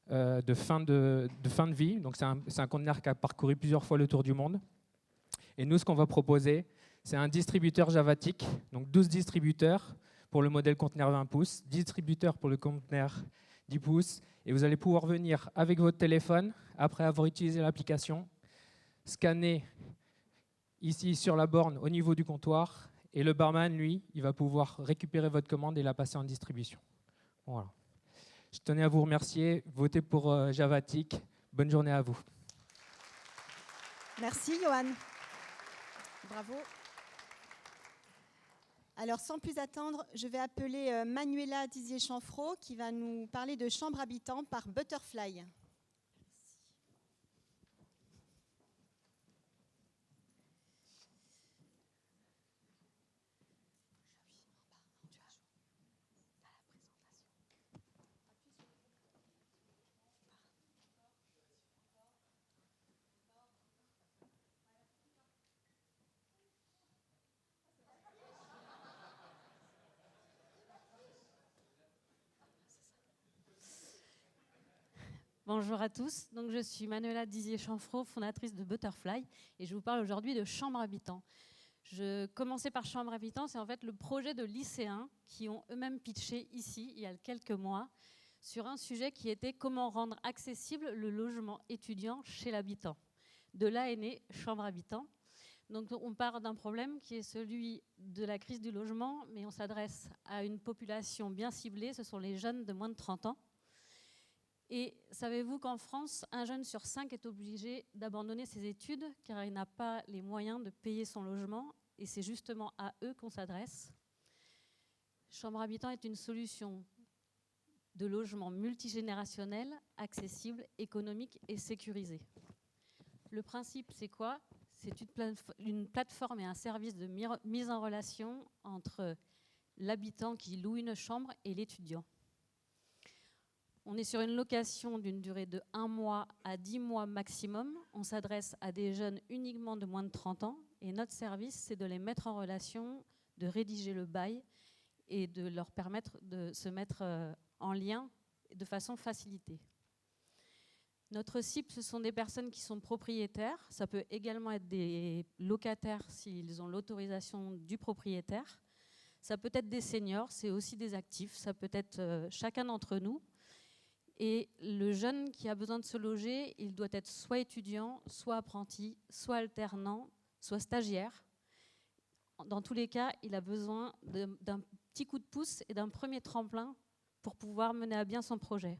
de fin de vie. Donc c'est un conteneur qui a parcouru plusieurs fois le tour du monde. Et nous, ce qu'on va proposer, c'est un distributeur Javatic, donc 12 distributeurs pour le modèle conteneur 20 pouces, 10 distributeurs pour le conteneur 10 pouces, et vous allez pouvoir venir avec votre téléphone, après avoir utilisé l'application, scanner ici sur la borne au niveau du comptoir, Et le barman, lui, il va pouvoir récupérer votre commande et la passer en distribution. Voilà. Je tenais à vous remercier. Votez pour Javatic. Bonne journée à vous. Merci, Johan. Bravo. Alors, sans plus attendre, je vais appeler Manuela Dizier-Chanfraud qui va nous parler de chambre habitant par Butterfly. Bonjour à tous, donc je suis Manuela Dizier-Chanfraud, fondatrice de Butterfly, et je vous parle aujourd'hui de chambre habitant. Je commençais par chambre habitant, c'est en fait le projet de lycéens qui ont eux-mêmes pitché ici, il y a quelques mois, sur un sujet qui était comment rendre accessible le logement étudiant chez l'habitant. De là est né chambre habitant. Donc on part d'un problème qui est celui de la crise du logement, mais on s'adresse à une population bien ciblée, ce sont les jeunes de moins de 30 ans. Et savez-vous qu'en France, un jeune sur 5 est obligé d'abandonner ses études car il n'a pas les moyens de payer son logement et c'est justement à eux qu'on s'adresse. Chambre habitant est une solution de logement multigénérationnel, accessible, économique et sécurisé. Le principe, c'est quoi? C'est une plateforme et un service de mise en relation entre l'habitant qui loue une chambre et l'étudiant. On est sur une location d'une durée de 1 mois à 10 mois maximum. On s'adresse à des jeunes uniquement de moins de 30 ans. Et notre service, c'est de les mettre en relation, de rédiger le bail et de leur permettre de se mettre en lien de façon facilitée. Notre cible, ce sont des personnes qui sont propriétaires. Ça peut également être des locataires s'ils ont l'autorisation du propriétaire. Ça peut être des seniors, c'est aussi des actifs. Ça peut être chacun d'entre nous. Et le jeune qui a besoin de se loger, il doit être soit étudiant, soit apprenti, soit alternant, soit stagiaire. Dans tous les cas, il a besoin d'un petit coup de pouce et d'un premier tremplin pour pouvoir mener à bien son projet.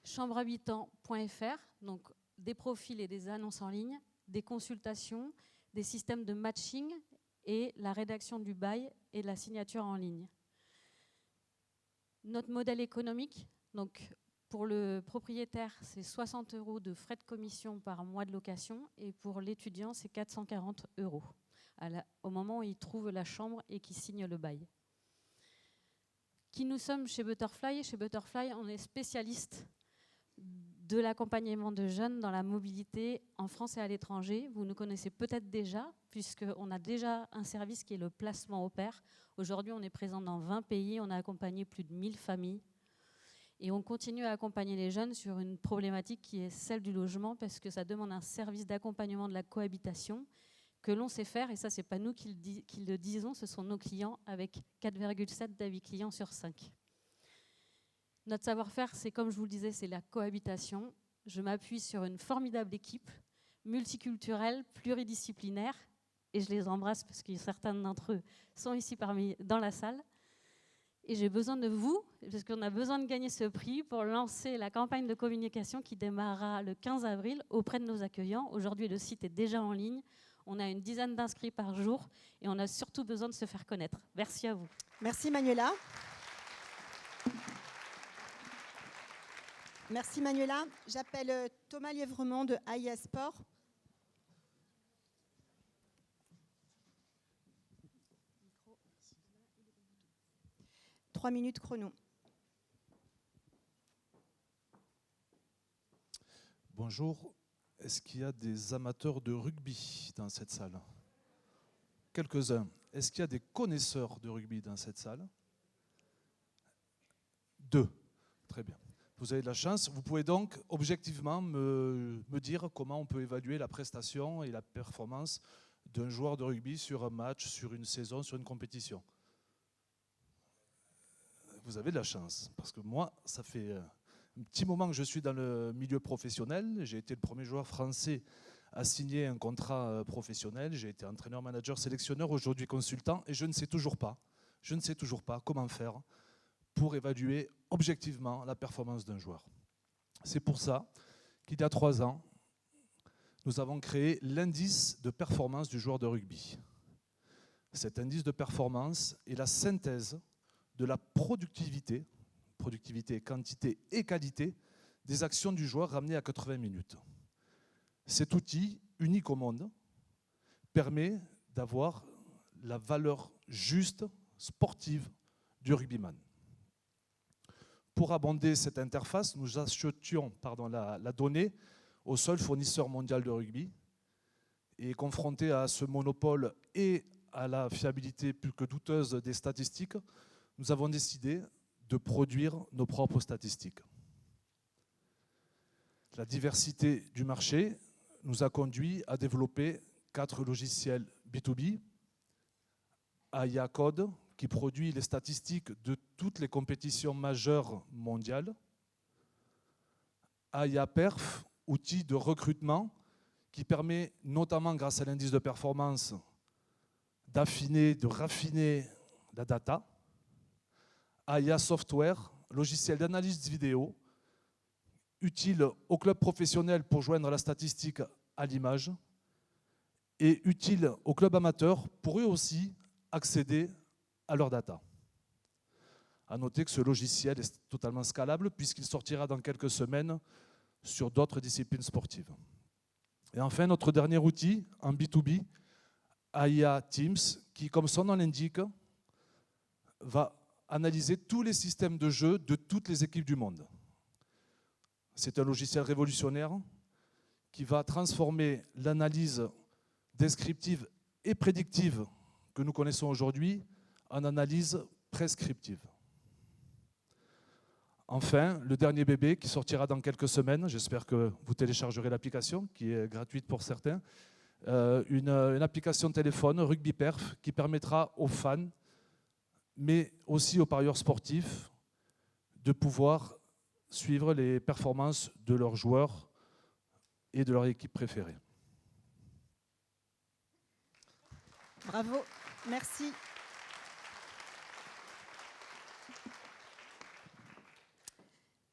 Chambrehabitant.fr, donc des profils et des annonces en ligne, des consultations, des systèmes de matching et la rédaction du bail et la signature en ligne. Notre modèle économique, donc pour le propriétaire, c'est 60 € de frais de commission par mois de location et pour l'étudiant, c'est 440 € au moment où il trouve la chambre et qu'il signe le bail. Qui nous sommes chez Butterfly? Chez Butterfly, on est spécialiste de l'accompagnement de jeunes dans la mobilité en France et à l'étranger. Vous nous connaissez peut-être déjà, puisqu'on a déjà un service qui est le placement au pair. Aujourd'hui, on est présent dans 20 pays, on a accompagné plus de 1000 familles. Et on continue à accompagner les jeunes sur une problématique qui est celle du logement, parce que ça demande un service d'accompagnement de la cohabitation que l'on sait faire, et ça, ce n'est pas nous qui le disons, ce sont nos clients, avec 4,7 d'avis clients sur 5. Notre savoir-faire, c'est comme je vous le disais, c'est la cohabitation. Je m'appuie sur une formidable équipe, multiculturelle, pluridisciplinaire, et je les embrasse parce que certains d'entre eux sont ici dans la salle. Et j'ai besoin de vous, parce qu'on a besoin de gagner ce prix pour lancer la campagne de communication qui démarrera le 15 avril auprès de nos accueillants. Aujourd'hui, le site est déjà en ligne. On a une dizaine d'inscrits par jour et on a surtout besoin de se faire connaître. Merci à vous. Merci Manuela. Merci Manuela. J'appelle Thomas Lièvremont de AIA Sport. Trois minutes chrono. Bonjour. Est-ce qu'il y a des amateurs de rugby dans cette salle? Quelques-uns. Est-ce qu'il y a des connaisseurs de rugby dans cette salle? 2. Très bien. Vous avez de la chance. Vous pouvez donc objectivement me dire comment on peut évaluer la prestation et la performance d'un joueur de rugby sur un match, sur une saison, sur une compétition. Vous avez de la chance. Parce que moi, ça fait un petit moment que je suis dans le milieu professionnel. J'ai été le premier joueur français à signer un contrat professionnel. J'ai été entraîneur, manager, sélectionneur, aujourd'hui consultant, et je ne sais toujours pas comment faire pour évaluer objectivement la performance d'un joueur. C'est pour ça qu'il y a 3 ans, nous avons créé l'indice de performance du joueur de rugby. Cet indice de performance est la synthèse de la productivité, quantité et qualité, des actions du joueur ramenées à 80 minutes. Cet outil, unique au monde, permet d'avoir la valeur juste sportive du rugbyman. Pour abonder cette interface, nous achetions la donnée au seul fournisseur mondial de rugby. Et confronté à ce monopole et à la fiabilité plus que douteuse des statistiques, nous avons décidé de produire nos propres statistiques. La diversité du marché nous a conduit à développer 4 logiciels B2B. AIA Code, qui produit les statistiques de toutes les compétitions majeures mondiales. AIA Perf, outil de recrutement qui permet, notamment grâce à l'indice de performance, d'affiner, de raffiner la data. AIA Software, logiciel d'analyse vidéo, utile au club professionnel pour joindre la statistique à l'image et utile aux clubs amateurs pour eux aussi accéder à leur data. À noter que ce logiciel est totalement scalable puisqu'il sortira dans quelques semaines sur d'autres disciplines sportives. Et enfin, notre dernier outil en B2B, AIA Teams, qui, comme son nom l'indique, va analyser tous les systèmes de jeu de toutes les équipes du monde. C'est un logiciel révolutionnaire qui va transformer l'analyse descriptive et prédictive que nous connaissons aujourd'hui en analyse prescriptive. Enfin, le dernier bébé qui sortira dans quelques semaines, j'espère que vous téléchargerez l'application qui est gratuite pour certains, une application téléphone Rugby Perf qui permettra aux fans, mais aussi aux parieurs sportifs, de pouvoir suivre les performances de leurs joueurs et de leur équipe préférée. Bravo, merci.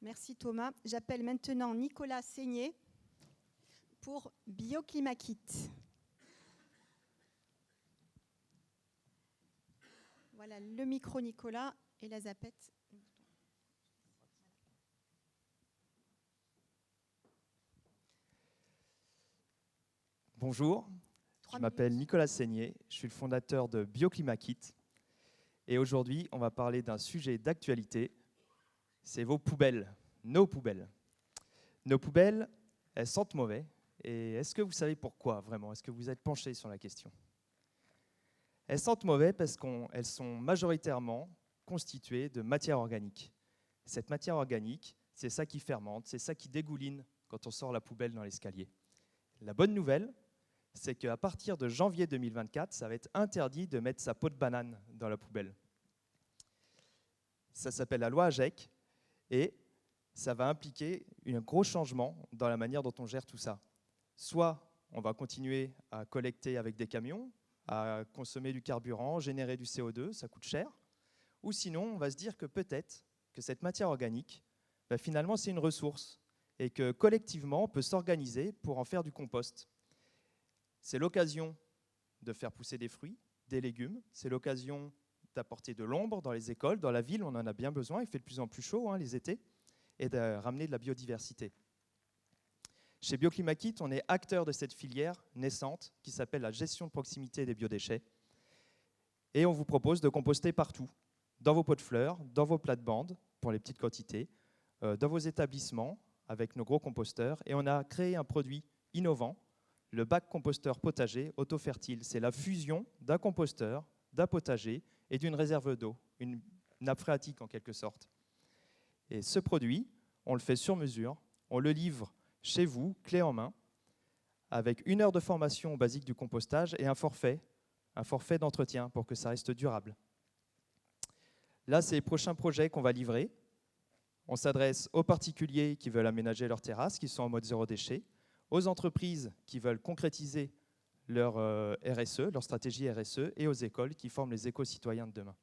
Merci Thomas. J'appelle maintenant Nicolas Seigné pour Bioclimakit. Voilà le micro Nicolas et la zapette. Bonjour, je m'appelle Nicolas Seigné, je suis le fondateur de Bioclimakit et aujourd'hui on va parler d'un sujet d'actualité, c'est vos poubelles, nos poubelles. Nos poubelles, elles sentent mauvais et est-ce que vous savez pourquoi vraiment? Est-ce que vous êtes penché sur la question? Elles sentent mauvais parce qu'elles sont majoritairement constituées de matière organique. Cette matière organique, c'est ça qui fermente, c'est ça qui dégouline quand on sort la poubelle dans l'escalier. La bonne nouvelle, c'est qu'à partir de janvier 2024, ça va être interdit de mettre sa peau de banane dans la poubelle. Ça s'appelle la loi AGEC et ça va impliquer un gros changement dans la manière dont on gère tout ça. Soit on va continuer à collecter avec des camions, à consommer du carburant, générer du CO2, ça coûte cher, ou sinon on va se dire que peut-être que cette matière organique, finalement c'est une ressource et que collectivement on peut s'organiser pour en faire du compost. C'est l'occasion de faire pousser des fruits, des légumes, c'est l'occasion d'apporter de l'ombre dans les écoles, dans la ville, on en a bien besoin, il fait de plus en plus chaud les étés, et de ramener de la biodiversité. Chez Bioclimakit, on est acteur de cette filière naissante qui s'appelle la gestion de proximité des biodéchets. Et on vous propose de composter partout, dans vos pots de fleurs, dans vos plates-bandes, pour les petites quantités, dans vos établissements, avec nos gros composteurs. Et on a créé un produit innovant, le bac composteur potager auto-fertile. C'est la fusion d'un composteur, d'un potager et d'une réserve d'eau, une nappe phréatique en quelque sorte. Et ce produit, on le fait sur mesure, on le livre chez vous, clé en main, avec 1 heure de formation basique du compostage et un forfait d'entretien pour que ça reste durable. Là, c'est les prochains projets qu'on va livrer. On s'adresse aux particuliers qui veulent aménager leur terrasse, qui sont en mode zéro déchet, aux entreprises qui veulent concrétiser leur RSE, leur stratégie RSE, et aux écoles qui forment les éco-citoyens de demain.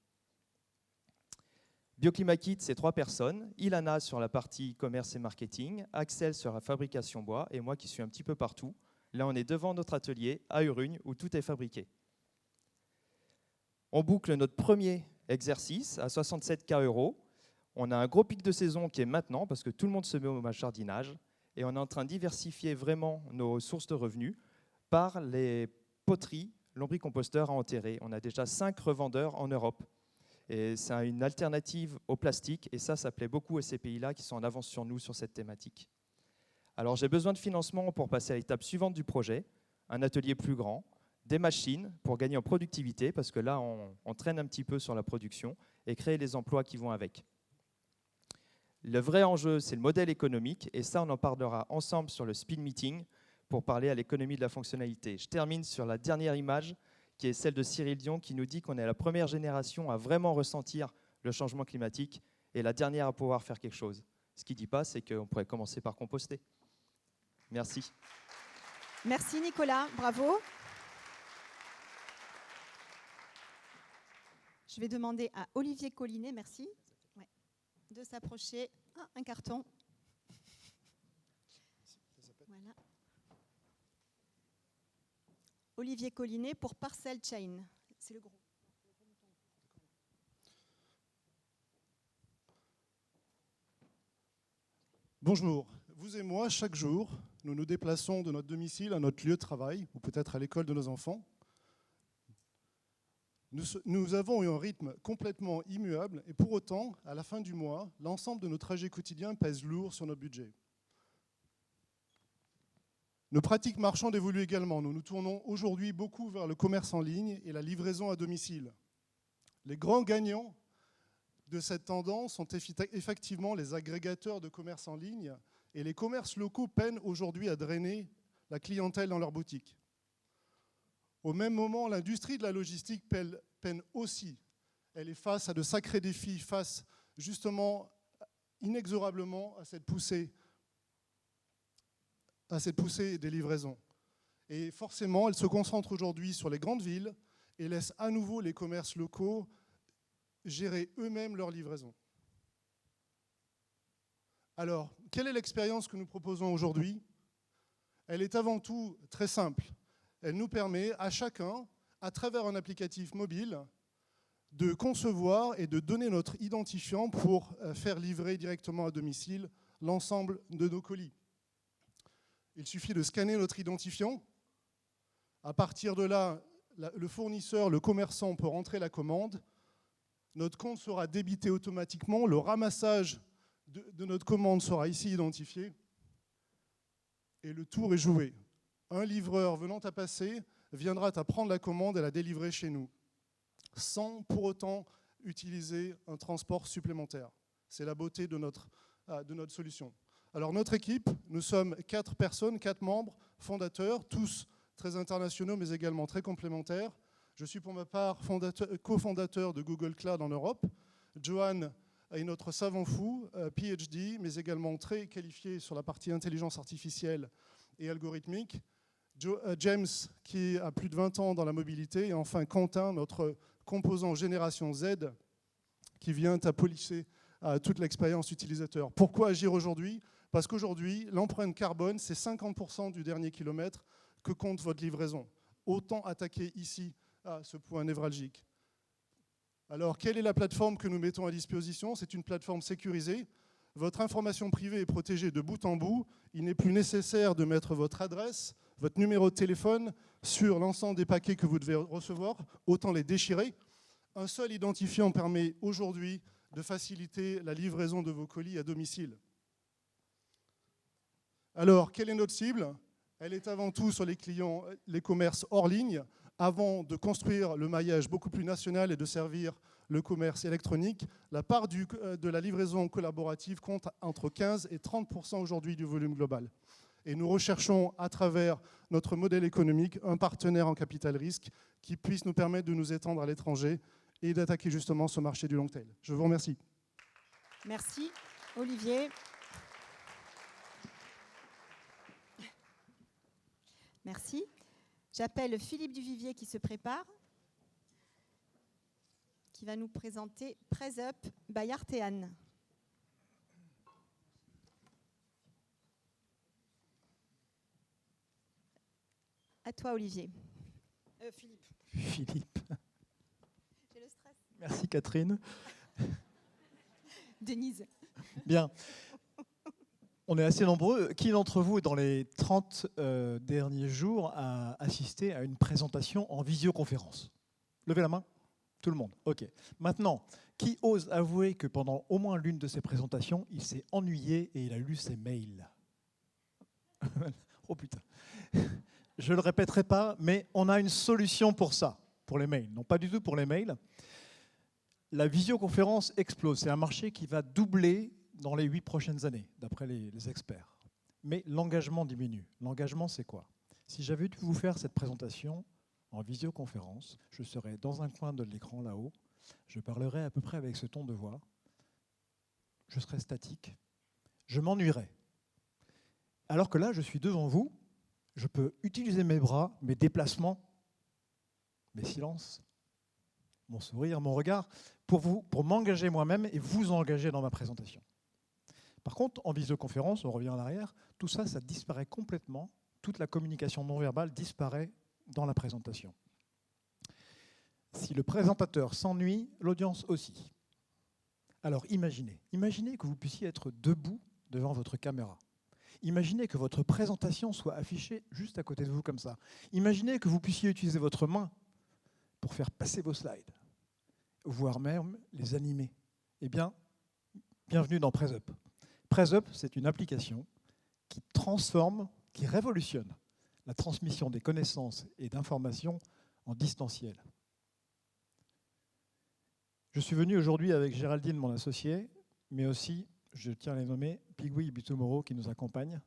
BioClimaKit, c'est 3 personnes. Ilana sur la partie commerce et marketing, Axel sur la fabrication bois, et moi qui suis un petit peu partout. Là, on est devant notre atelier à Urugne où tout est fabriqué. On boucle notre premier exercice à 67K €. On a un gros pic de saison qui est maintenant parce que tout le monde se met au jardinage et on est en train de diversifier vraiment nos sources de revenus par les poteries, lombricomposteurs à enterrer. On a déjà 5 revendeurs en Europe. Et c'est une alternative au plastique et ça plaît beaucoup à ces pays-là qui sont en avance sur nous sur cette thématique. Alors j'ai besoin de financement pour passer à l'étape suivante du projet, un atelier plus grand, des machines pour gagner en productivité, parce que là on traîne un petit peu sur la production, et créer les emplois qui vont avec. Le vrai enjeu, c'est le modèle économique, et ça on en parlera ensemble sur le speed meeting pour parler à l'économie de la fonctionnalité. Je termine sur la dernière image, qui est celle de Cyril Dion, qui nous dit qu'on est la première génération à vraiment ressentir le changement climatique et la dernière à pouvoir faire quelque chose. Ce qu'il ne dit pas, c'est qu'on pourrait commencer par composter. Merci. Merci Nicolas, bravo. Je vais demander à Olivier Collinet, merci, de s'approcher. Ah, un carton. Voilà. Olivier Collinet pour Parcel Chain. C'est le gros. Bonjour. Vous et moi, chaque jour, nous nous déplaçons de notre domicile à notre lieu de travail, ou peut-être à l'école de nos enfants. Nous avons eu un rythme complètement immuable et pour autant, à la fin du mois, l'ensemble de nos trajets quotidiens pèse lourd sur notre budget. Nos pratiques marchandes évoluent également. Nous nous tournons aujourd'hui beaucoup vers le commerce en ligne et la livraison à domicile. Les grands gagnants de cette tendance sont effectivement les agrégateurs de commerce en ligne et les commerces locaux peinent aujourd'hui à drainer la clientèle dans leurs boutiques. Au même moment, l'industrie de la logistique peine aussi. Elle est face à de sacrés défis, face justement inexorablement à cette poussée des livraisons. Et forcément, elle se concentre aujourd'hui sur les grandes villes et laisse à nouveau les commerces locaux gérer eux-mêmes leurs livraisons. Alors, quelle est l'expérience que nous proposons aujourd'hui? Elle est avant tout très simple. Elle nous permet à chacun, à travers un applicatif mobile, de concevoir et de donner notre identifiant pour faire livrer directement à domicile l'ensemble de nos colis. Il suffit de scanner notre identifiant. À partir de là, le fournisseur, le commerçant peut rentrer la commande. Notre compte sera débité automatiquement. Le ramassage de notre commande sera ici identifié. Et le tour est joué. Un livreur venant à passer viendra à prendre la commande et la délivrer chez nous, sans pour autant utiliser un transport supplémentaire. C'est la beauté de notre solution. Alors notre équipe, nous sommes 4 personnes, 4 membres fondateurs, tous très internationaux mais également très complémentaires. Je suis pour ma part cofondateur de Google Cloud en Europe. Johan est notre savant fou, PhD, mais également très qualifié sur la partie intelligence artificielle et algorithmique. James, qui a plus de 20 ans dans la mobilité. Et enfin, Quentin, notre composant génération Z, qui vient à polisser toute l'expérience utilisateur. Pourquoi agir aujourd'hui? Parce qu'aujourd'hui, l'empreinte carbone, c'est 50% du dernier kilomètre que compte votre livraison. Autant attaquer ici à ce point névralgique. Alors, quelle est la plateforme que nous mettons à disposition? C'est une plateforme sécurisée. Votre information privée est protégée de bout en bout. Il n'est plus nécessaire de mettre votre adresse, votre numéro de téléphone sur l'ensemble des paquets que vous devez recevoir. Autant les déchirer. Un seul identifiant permet aujourd'hui de faciliter la livraison de vos colis à domicile. Alors, quelle est notre cible? Elle est avant tout sur les clients, les commerces hors ligne, avant de construire le maillage beaucoup plus national et de servir le commerce électronique. La part de la livraison collaborative compte entre 15 et 30% aujourd'hui du volume global. Et nous recherchons à travers notre modèle économique un partenaire en capital risque qui puisse nous permettre de nous étendre à l'étranger et d'attaquer justement ce marché du long tail. Je vous remercie. Merci Olivier. Merci. J'appelle Philippe Duvivier qui se prépare, qui va nous présenter Press Up by Artean. À toi, Olivier. Philippe. Philippe. J'ai le stress. Merci Catherine. Denise. Bien. On est assez nombreux. Qui d'entre vous, dans les 30 derniers jours, a assisté à une présentation en visioconférence? Levez la main. Tout le monde. OK. Maintenant, qui ose avouer que pendant au moins l'une de ces présentations, il s'est ennuyé et il a lu ses mails? Oh putain. Je ne le répéterai pas, mais on a une solution pour ça, pour les mails. Non, pas du tout pour les mails. La visioconférence explose. C'est un marché qui va doubler dans les 8 prochaines années, d'après les experts. Mais l'engagement diminue. L'engagement, c'est quoi? Si j'avais dû vous faire cette présentation en visioconférence, je serais dans un coin de l'écran là-haut, je parlerais à peu près avec ce ton de voix, je serais statique, je m'ennuierais. Alors que là, je suis devant vous, je peux utiliser mes bras, mes déplacements, mes silences, mon sourire, mon regard, pour m'engager moi-même et vous engager dans ma présentation. Par contre, en visioconférence, on revient en arrière, tout ça, ça disparaît complètement. Toute la communication non verbale disparaît dans la présentation. Si le présentateur s'ennuie, l'audience aussi. Alors imaginez que vous puissiez être debout devant votre caméra. Imaginez que votre présentation soit affichée juste à côté de vous comme ça. Imaginez que vous puissiez utiliser votre main pour faire passer vos slides, voire même les animer. Eh bien, bienvenue dans Press Up. Press Up, c'est une application qui transforme, qui révolutionne la transmission des connaissances et d'informations en distanciel. Je suis venu aujourd'hui avec Géraldine, mon associée, mais aussi, je tiens à les nommer, Pigui Bitumoro qui nous accompagne,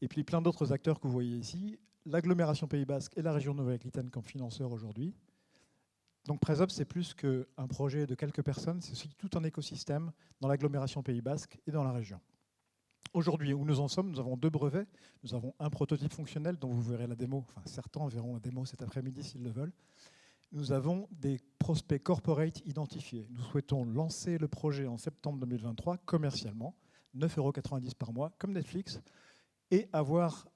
et puis plein d'autres acteurs que vous voyez ici, l'agglomération Pays Basque et la région Nouvelle-Aquitaine comme financeurs aujourd'hui. Donc Press Up, c'est plus qu'un projet de quelques personnes, c'est aussi tout un écosystème dans l'agglomération Pays Basque et dans la région. Aujourd'hui, où nous en sommes, nous avons 2 brevets. Nous avons un prototype fonctionnel dont vous verrez la démo, enfin certains verront la démo cet après-midi s'ils le veulent. Nous avons des prospects corporate identifiés. Nous souhaitons lancer le projet en septembre 2023 commercialement, 9,90 € par mois, comme Netflix, et avoir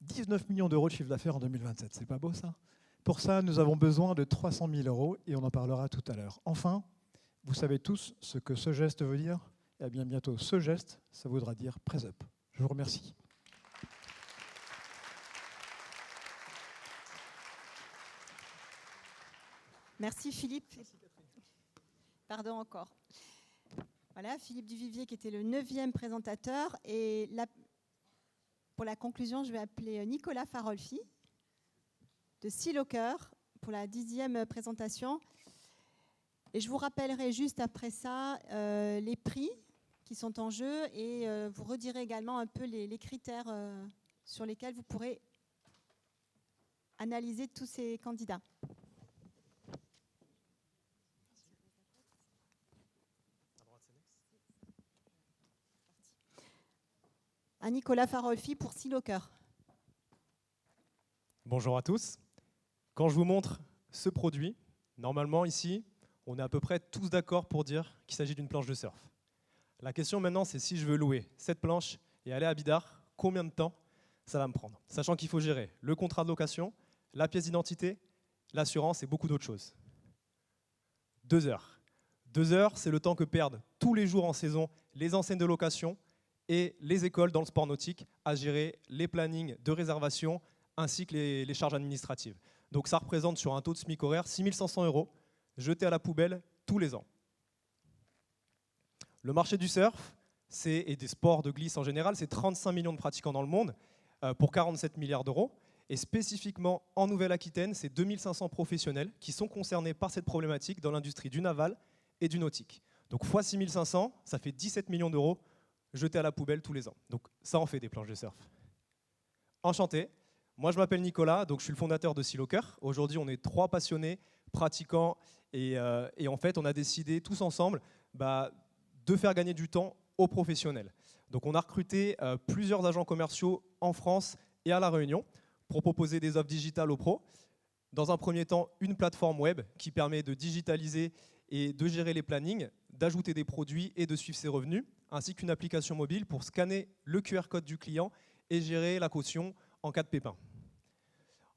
19 millions d'euros de chiffre d'affaires en 2027. C'est pas beau ça? Pour ça, nous avons besoin de 300 000 € et on en parlera tout à l'heure. Enfin, vous savez tous ce que ce geste veut dire? Et bien bientôt, ce geste, ça voudra dire Press Up. Je vous remercie. Merci Philippe. Pardon encore. Voilà, Philippe Duvivier qui était le 9e présentateur. Et là, pour la conclusion, je vais appeler Nicolas Farolfi de Sealocker pour la 10e présentation. Et je vous rappellerai juste après ça les prix qui sont en jeu et vous redirez également un peu les critères sur lesquels vous pourrez analyser tous ces candidats. À Nicolas Farolfi pour Sealocker. Bonjour à tous. Quand je vous montre ce produit, normalement ici, on est à peu près tous d'accord pour dire qu'il s'agit d'une planche de surf. La question maintenant, c'est si je veux louer cette planche et aller à Bidart, combien de temps ça va me prendre? Sachant qu'il faut gérer le contrat de location, la pièce d'identité, l'assurance et beaucoup d'autres choses. 2 heures. 2 heures, c'est le temps que perdent tous les jours en saison les enseignes de location et les écoles dans le sport nautique à gérer les plannings de réservation ainsi que les charges administratives. Donc ça représente sur un taux de SMIC horaire 6 500 € jetés à la poubelle tous les ans. Le marché du surf et des sports de glisse en général, c'est 35 millions de pratiquants dans le monde pour 47 milliards d'euros. Et spécifiquement en Nouvelle-Aquitaine, c'est 2500 professionnels qui sont concernés par cette problématique dans l'industrie du naval et du nautique. Donc x 6500, ça fait 17 millions d'euros jetés à la poubelle tous les ans. Donc ça en fait des planches de surf. Enchanté, moi je m'appelle Nicolas, donc je suis le fondateur de Sealocker. Aujourd'hui on est 3 passionnés, pratiquants, et en fait on a décidé tous ensemble de faire gagner du temps aux professionnels. Donc on a recruté plusieurs agents commerciaux en France et à La Réunion pour proposer des offres digitales aux pros. Dans un premier temps, une plateforme web qui permet de digitaliser et de gérer les plannings, d'ajouter des produits et de suivre ses revenus, ainsi qu'une application mobile pour scanner le QR code du client et gérer la caution en cas de pépin.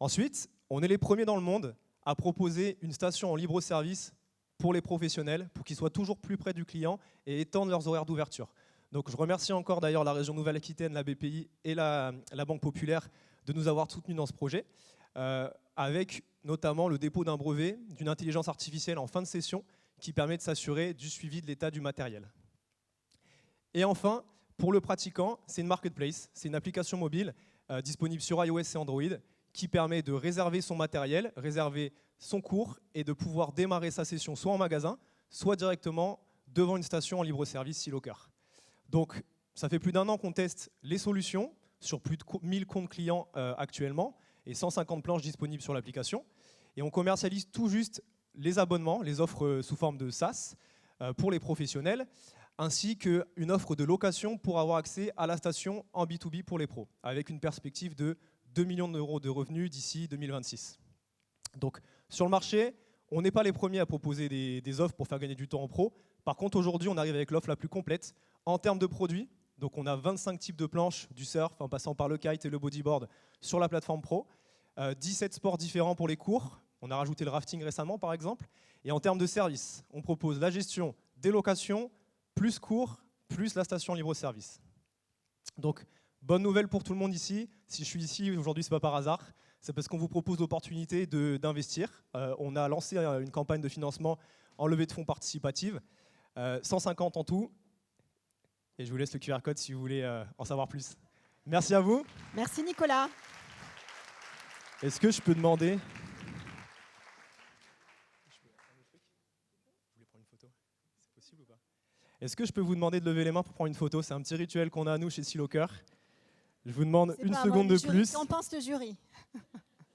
Ensuite, on est les premiers dans le monde à proposer une station en libre service pour les professionnels, pour qu'ils soient toujours plus près du client et étendre leurs horaires d'ouverture. Donc je remercie encore d'ailleurs la région Nouvelle-Aquitaine, la BPI et la Banque Populaire de nous avoir soutenus dans ce projet, avec notamment le dépôt d'un brevet d'une intelligence artificielle en fin de session qui permet de s'assurer du suivi de l'état du matériel. Et enfin, pour le pratiquant, c'est une marketplace, c'est une application mobile disponible sur iOS et Android qui permet de réserver son matériel, réserver son cours et de pouvoir démarrer sa session soit en magasin, soit directement devant une station en libre-service Silocar. Donc, ça fait plus d'1 an qu'on teste les solutions sur plus de 1000 comptes clients actuellement et 150 planches disponibles sur l'application. Et on commercialise tout juste les abonnements, les offres sous forme de SaaS pour les professionnels, ainsi qu'une offre de location pour avoir accès à la station en B2B pour les pros, avec une perspective de 2 millions d'euros de revenus d'ici 2026. Donc, sur le marché, on n'est pas les premiers à proposer des offres pour faire gagner du temps en pro. Par contre, aujourd'hui, on arrive avec l'offre la plus complète en termes de produits. Donc, on a 25 types de planches, du surf, en passant par le kite et le bodyboard sur la plateforme pro. 17 sports différents pour les cours. On a rajouté le rafting récemment, par exemple. Et en termes de services, on propose la gestion des locations, plus cours, plus la station libre-service. Donc, bonne nouvelle pour tout le monde ici. Si je suis ici aujourd'hui, ce n'est pas par hasard. C'est parce qu'on vous propose l'opportunité d'investir. On a lancé une campagne de financement en levée de fonds participative, 150 en tout. Et je vous laisse le QR code si vous voulez en savoir plus. Merci à vous. Merci Nicolas. Est-ce que je peux demander... Est-ce que je peux vous demander de lever les mains pour prendre une photo? C'est un petit rituel qu'on a, nous, chez Silocar. Je vous demande une seconde de plus. Qu'en pense le jury?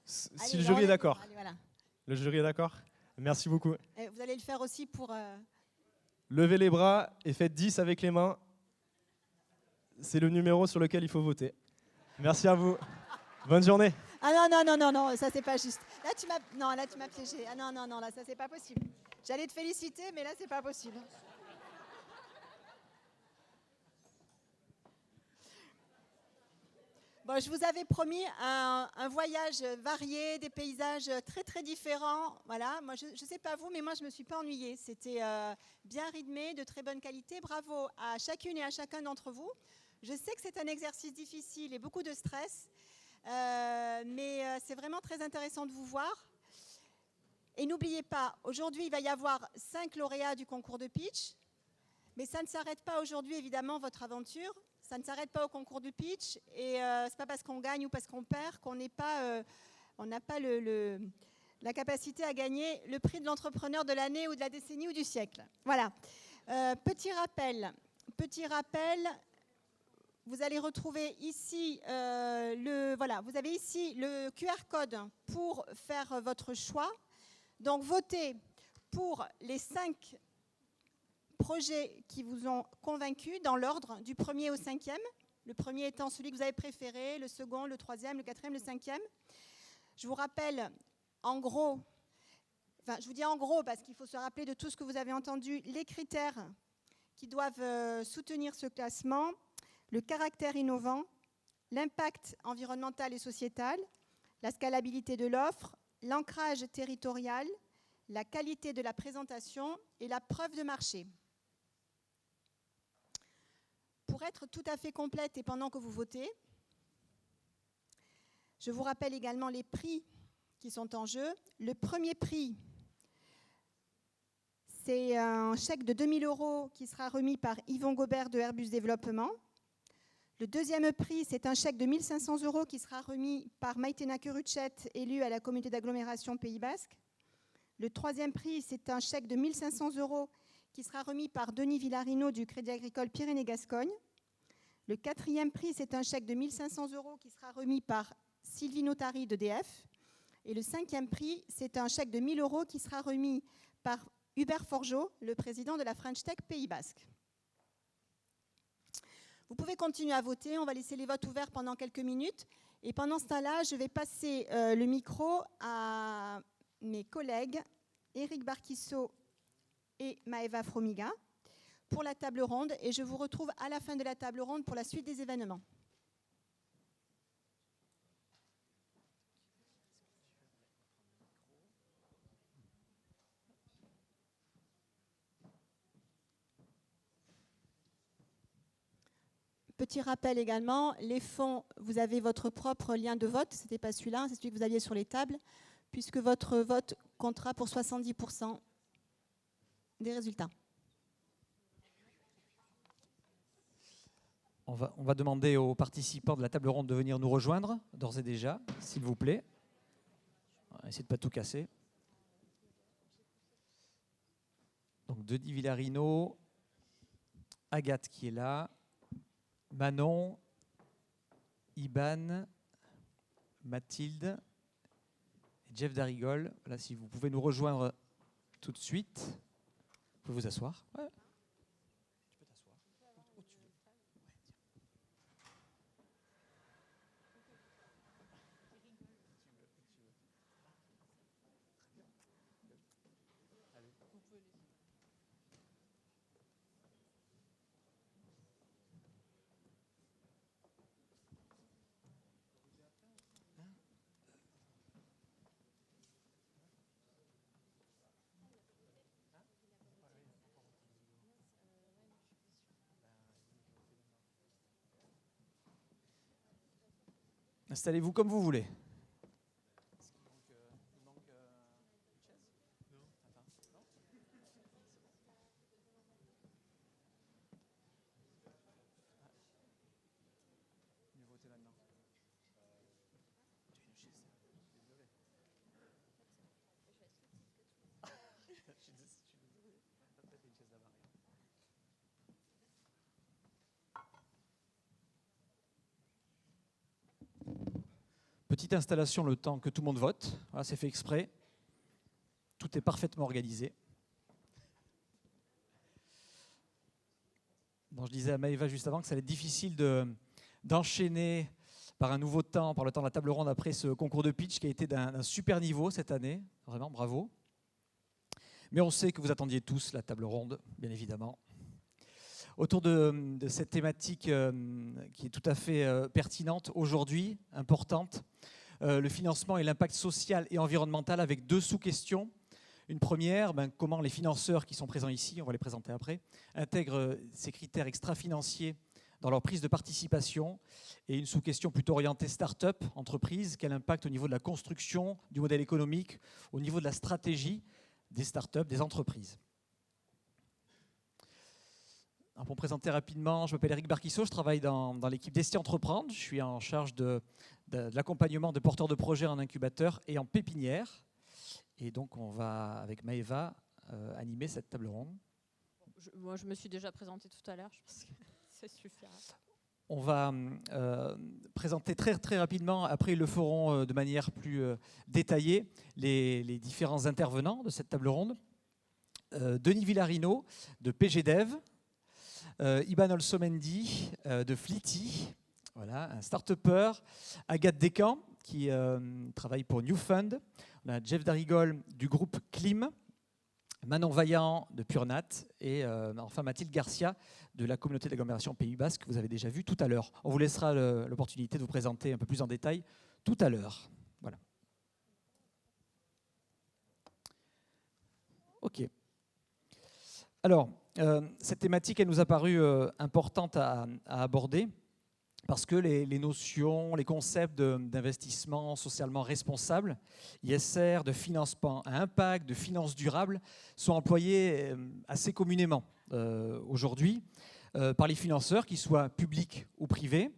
Si le jury est d'accord. Voilà. Le jury est d'accord? Merci beaucoup. Et vous allez le faire aussi pour... Levez les bras et faites 10 avec les mains. C'est le numéro sur lequel il faut voter. Merci à vous. Bonne journée. Ah non, ça c'est pas juste. Là tu m'as piégé. Ah non, là ça c'est pas possible. J'allais te féliciter, mais là c'est pas possible. Bon, je vous avais promis un voyage varié, des paysages très très différents. Voilà, moi je sais pas vous, mais moi je me suis pas ennuyée. C'était bien rythmé, de très bonne qualité. Bravo à chacune et à chacun d'entre vous. Je sais que c'est un exercice difficile et beaucoup de stress, mais c'est vraiment très intéressant de vous voir. Et n'oubliez pas, aujourd'hui il va y avoir 5 lauréats du concours de pitch, mais ça ne s'arrête pas aujourd'hui évidemment votre aventure. Ça ne s'arrête pas au concours du pitch et c'est pas parce qu'on gagne ou parce qu'on perd qu'on n'a pas la capacité à gagner le prix de l'entrepreneur de l'année ou de la décennie ou du siècle. Voilà. Petit rappel, vous allez retrouver ici vous avez ici le QR code pour faire votre choix. Donc votez pour les 5 projets qui vous ont convaincu dans l'ordre du 1er au 5e. Le premier étant celui que vous avez préféré, le second, le 3e, le 4e, le 5e. Je vous rappelle en gros, je vous dis en gros parce qu'il faut se rappeler de tout ce que vous avez entendu, les critères qui doivent soutenir ce classement, le caractère innovant, l'impact environnemental et sociétal, la scalabilité de l'offre, l'ancrage territorial, la qualité de la présentation et la preuve de marché. Pour être tout à fait complète et pendant que vous votez, je vous rappelle également les prix qui sont en jeu. Le premier prix, c'est un chèque de 2 000 € qui sera remis par Yvon Gobert de Airbus Développement. Le deuxième prix, c'est un chèque de 1 500 € qui sera remis par Maïtena Kuruchet, élue à la communauté d'agglomération Pays Basque. Le troisième prix, c'est un chèque de 1 500 € qui sera remis par Denis Villarino du Crédit Agricole Pyrénées-Gascogne. Le quatrième prix, c'est un chèque de 1 500 € qui sera remis par Sylvie Notari d'EDF. Et le cinquième prix, c'est un chèque de 1 000 € qui sera remis par Hubert Forgeot, le président de la French Tech Pays Basque. Vous pouvez continuer à voter, on va laisser les votes ouverts pendant quelques minutes. Et pendant ce temps-là, je vais passer le micro à mes collègues Éric Barquisso et Maëva Fromiga pour la table ronde. Et je vous retrouve à la fin de la table ronde pour la suite des événements. Petit rappel également, les fonds, vous avez votre propre lien de vote, ce n'était pas celui-là, c'est celui que vous aviez sur les tables, puisque votre vote comptera pour 70% des résultats. On va demander aux participants de la table ronde de venir nous rejoindre, d'ores et déjà, s'il vous plaît. On va essayer de ne pas tout casser. Donc Denis Villarino, Agathe qui est là, Manon, Iban, Mathilde et Jeff Darigol. Voilà, si vous pouvez nous rejoindre tout de suite, vous pouvez vous asseoir. Ouais. Installez-vous comme vous voulez. Petite installation le temps que tout le monde vote. Voilà, c'est fait exprès. Tout est parfaitement organisé. Bon, je disais à Maëva juste avant que ça allait être difficile d'enchaîner par un nouveau temps, par le temps de la table ronde après ce concours de pitch qui a été d'un super niveau cette année. Vraiment, bravo. Mais on sait que vous attendiez tous la table ronde, bien évidemment. Autour de cette thématique qui est tout à fait pertinente aujourd'hui, importante, le financement et l'impact social et environnemental avec deux sous-questions. Une première, comment les financeurs qui sont présents ici, on va les présenter après, intègrent ces critères extra-financiers dans leur prise de participation. Et une sous-question plutôt orientée start-up, entreprise, quel impact au niveau de la construction, du modèle économique, au niveau de la stratégie des start-up, des entreprises. Alors pour me présenter rapidement, je m'appelle Éric Barquisso, je travaille dans l'équipe d'Esti Entreprendre. Je suis en charge de l'accompagnement de porteurs de projets en incubateur et en pépinière. Et donc on va, avec Maëva, animer cette table ronde. Moi, je me suis déjà présentée tout à l'heure, je pense que ça suffira. On va présenter très rapidement, après ils le feront de manière plus détaillée, les différents intervenants de cette table ronde. Denis Villarino de PGDev, Iban Olsomendi de Flitty, voilà, un start-upper, Agathe Descamps qui travaille pour New Fund, on a Jeff Darigol du groupe Clim, Manon Vaillant de Purnat et enfin Mathilde Garcia de la communauté d'agglomération Pays Basque que vous avez déjà vu tout à l'heure. On vous laissera l'opportunité de vous présenter un peu plus en détail tout à l'heure. Voilà. Ok. Alors, cette thématique, elle nous a paru importante à aborder parce que les notions, les concepts d'investissement socialement responsable, ISR, de financement à impact, de finances durables, sont employés assez communément aujourd'hui par les financeurs, qu'ils soient publics ou privés,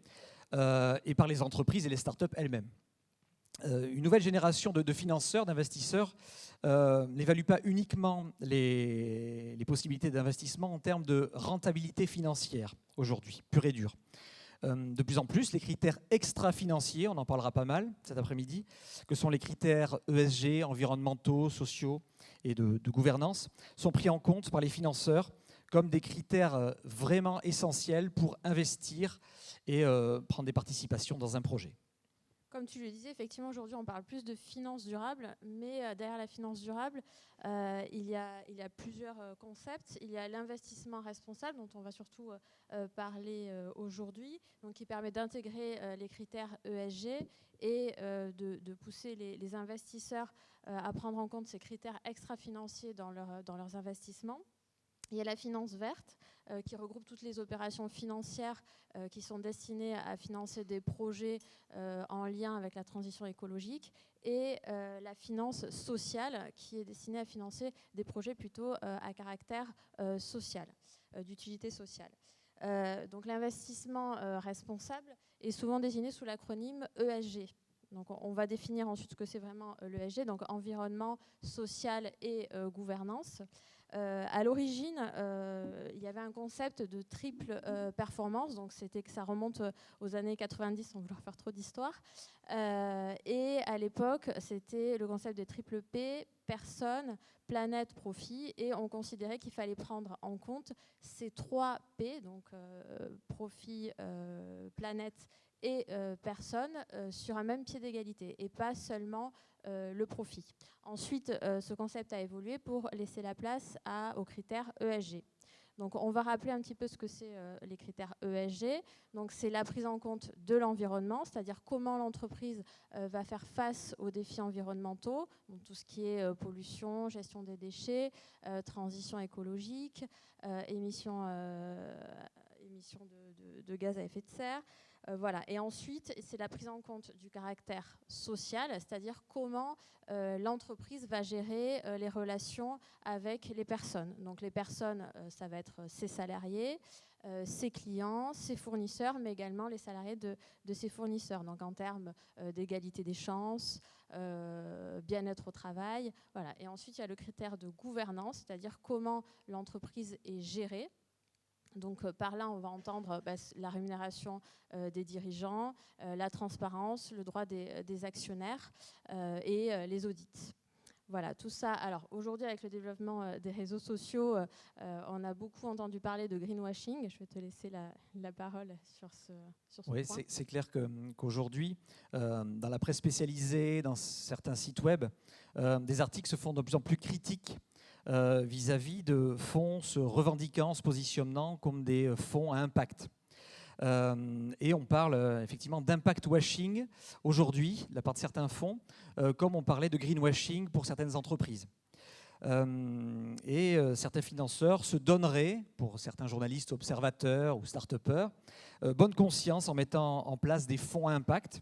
et par les entreprises et les startups elles-mêmes. Une nouvelle génération de financeurs, d'investisseurs, n'évalue pas uniquement les possibilités d'investissement en termes de rentabilité financière aujourd'hui, pure et dure. De plus en plus, les critères extra-financiers, on en parlera pas mal cet après-midi, que sont les critères ESG, environnementaux, sociaux et de gouvernance, sont pris en compte par les financeurs comme des critères vraiment essentiels pour investir et prendre des participations dans un projet. Comme tu le disais, effectivement, aujourd'hui, on parle plus de finance durable, mais derrière la finance durable, il y a plusieurs concepts. Il y a l'investissement responsable, dont on va surtout parler aujourd'hui, donc qui permet d'intégrer les critères ESG et de pousser les investisseurs à prendre en compte ces critères extra-financiers dans leurs investissements. Il y a la finance verte qui regroupe toutes les opérations financières qui sont destinées à financer des projets en lien avec la transition écologique, et la finance sociale qui est destinée à financer des projets plutôt à caractère social, d'utilité sociale. Donc l'investissement responsable est souvent désigné sous l'acronyme ESG. Donc on va définir ensuite ce que c'est vraiment l'ESG, donc environnement, social et gouvernance. À l'origine, il y avait un concept de triple performance, donc c'était que ça remonte aux années 90 sans vouloir faire trop d'histoire. Et à l'époque, c'était le concept des triple P, personne, planète, profit, et on considérait qu'il fallait prendre en compte ces 3 P, donc profit, planète et personne, sur un même pied d'égalité, et pas seulement le profit. Ensuite, ce concept a évolué pour laisser la place aux critères ESG. Donc, on va rappeler un petit peu ce que c'est les critères ESG. Donc, c'est la prise en compte de l'environnement, c'est-à-dire comment l'entreprise va faire face aux défis environnementaux, donc tout ce qui est pollution, gestion des déchets, transition écologique, émissions de gaz à effet de serre. Voilà. Et ensuite, c'est la prise en compte du caractère social, c'est-à-dire comment l'entreprise va gérer les relations avec les personnes. Donc les personnes, ça va être ses salariés, ses clients, ses fournisseurs, mais également les salariés de ses fournisseurs. Donc en termes d'égalité des chances, bien-être au travail. Voilà. Et ensuite, il y a le critère de gouvernance, c'est-à-dire comment l'entreprise est gérée. Donc par là, on va entendre la rémunération des dirigeants, la transparence, le droit des actionnaires et les audits. Voilà, tout ça. Alors aujourd'hui, avec le développement des réseaux sociaux, on a beaucoup entendu parler de greenwashing. Je vais te laisser la parole sur ce oui, point. C'est clair qu'aujourd'hui, dans la presse spécialisée, dans certains sites web, des articles se font de plus en plus critiques vis-à-vis de fonds se revendiquant, se positionnant comme des fonds à impact. Et on parle effectivement d'impact washing aujourd'hui, de la part de certains fonds, comme on parlait de greenwashing pour certaines entreprises. Certains financeurs se donneraient, pour certains journalistes, observateurs ou start-upers, bonne conscience en mettant en place des fonds à impact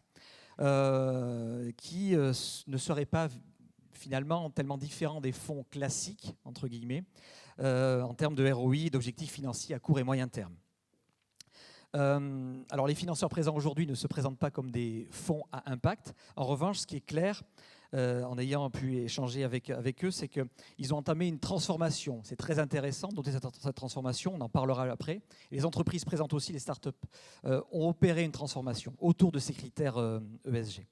qui ne seraient pas finalement tellement différents des fonds classiques, entre guillemets, en termes de ROI, d'objectifs financiers à court et moyen terme. Alors les financeurs présents aujourd'hui ne se présentent pas comme des fonds à impact. En revanche, ce qui est clair, en ayant pu échanger avec eux, c'est qu'ils ont entamé une transformation. C'est très intéressant, noter cette transformation, on en parlera après. Les entreprises présentes aussi, les startups, ont opéré une transformation autour de ces critères ESG.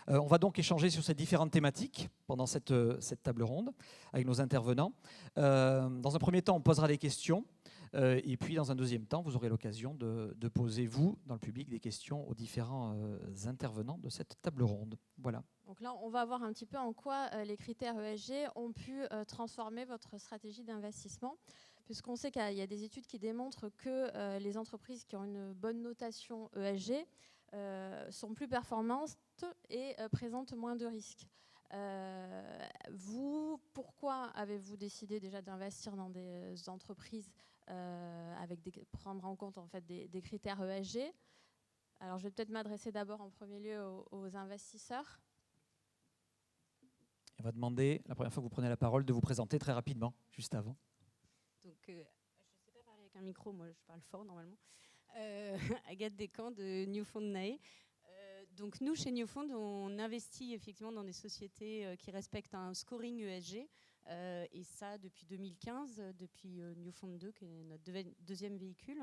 On va donc échanger sur ces différentes thématiques pendant cette table ronde avec nos intervenants. Dans un premier temps, on posera des questions. Et puis, dans un deuxième temps, vous aurez l'occasion de poser, vous, dans le public, des questions aux différents intervenants de cette table ronde. Voilà. Donc là, on va voir un petit peu en quoi les critères ESG ont pu transformer votre stratégie d'investissement, puisqu'on sait qu'il y a des études qui démontrent que les entreprises qui ont une bonne notation ESG sont plus performantes et présentent moins de risques. Pourquoi avez-vous décidé déjà d'investir dans des entreprises prendre en compte en fait des critères ESG? Alors je vais peut-être m'adresser d'abord en premier lieu aux investisseurs. On va demander, la première fois que vous prenez la parole, de vous présenter très rapidement, juste avant. Donc, je ne sais pas parler avec un micro, moi je parle fort normalement. Agathe Descamps de Newfound Nae. Donc nous, chez Newfound, on investit effectivement dans des sociétés qui respectent un scoring ESG, et ça depuis 2015, depuis Newfound 2, qui est notre deuxième véhicule.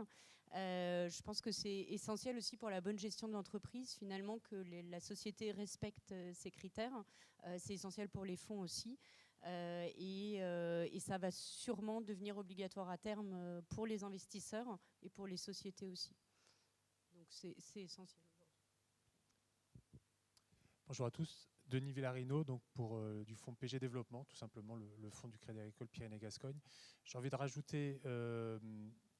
Je pense que c'est essentiel aussi pour la bonne gestion de l'entreprise, finalement, que la société respecte ces critères. C'est essentiel pour les fonds aussi. Et ça va sûrement devenir obligatoire à terme pour les investisseurs et pour les sociétés aussi. Donc c'est essentiel. Bonjour à tous. Denis Villarino, donc pour du fonds PG Développement, tout simplement le fonds du Crédit Agricole Pyrénées-Gascogne. J'ai envie de rajouter,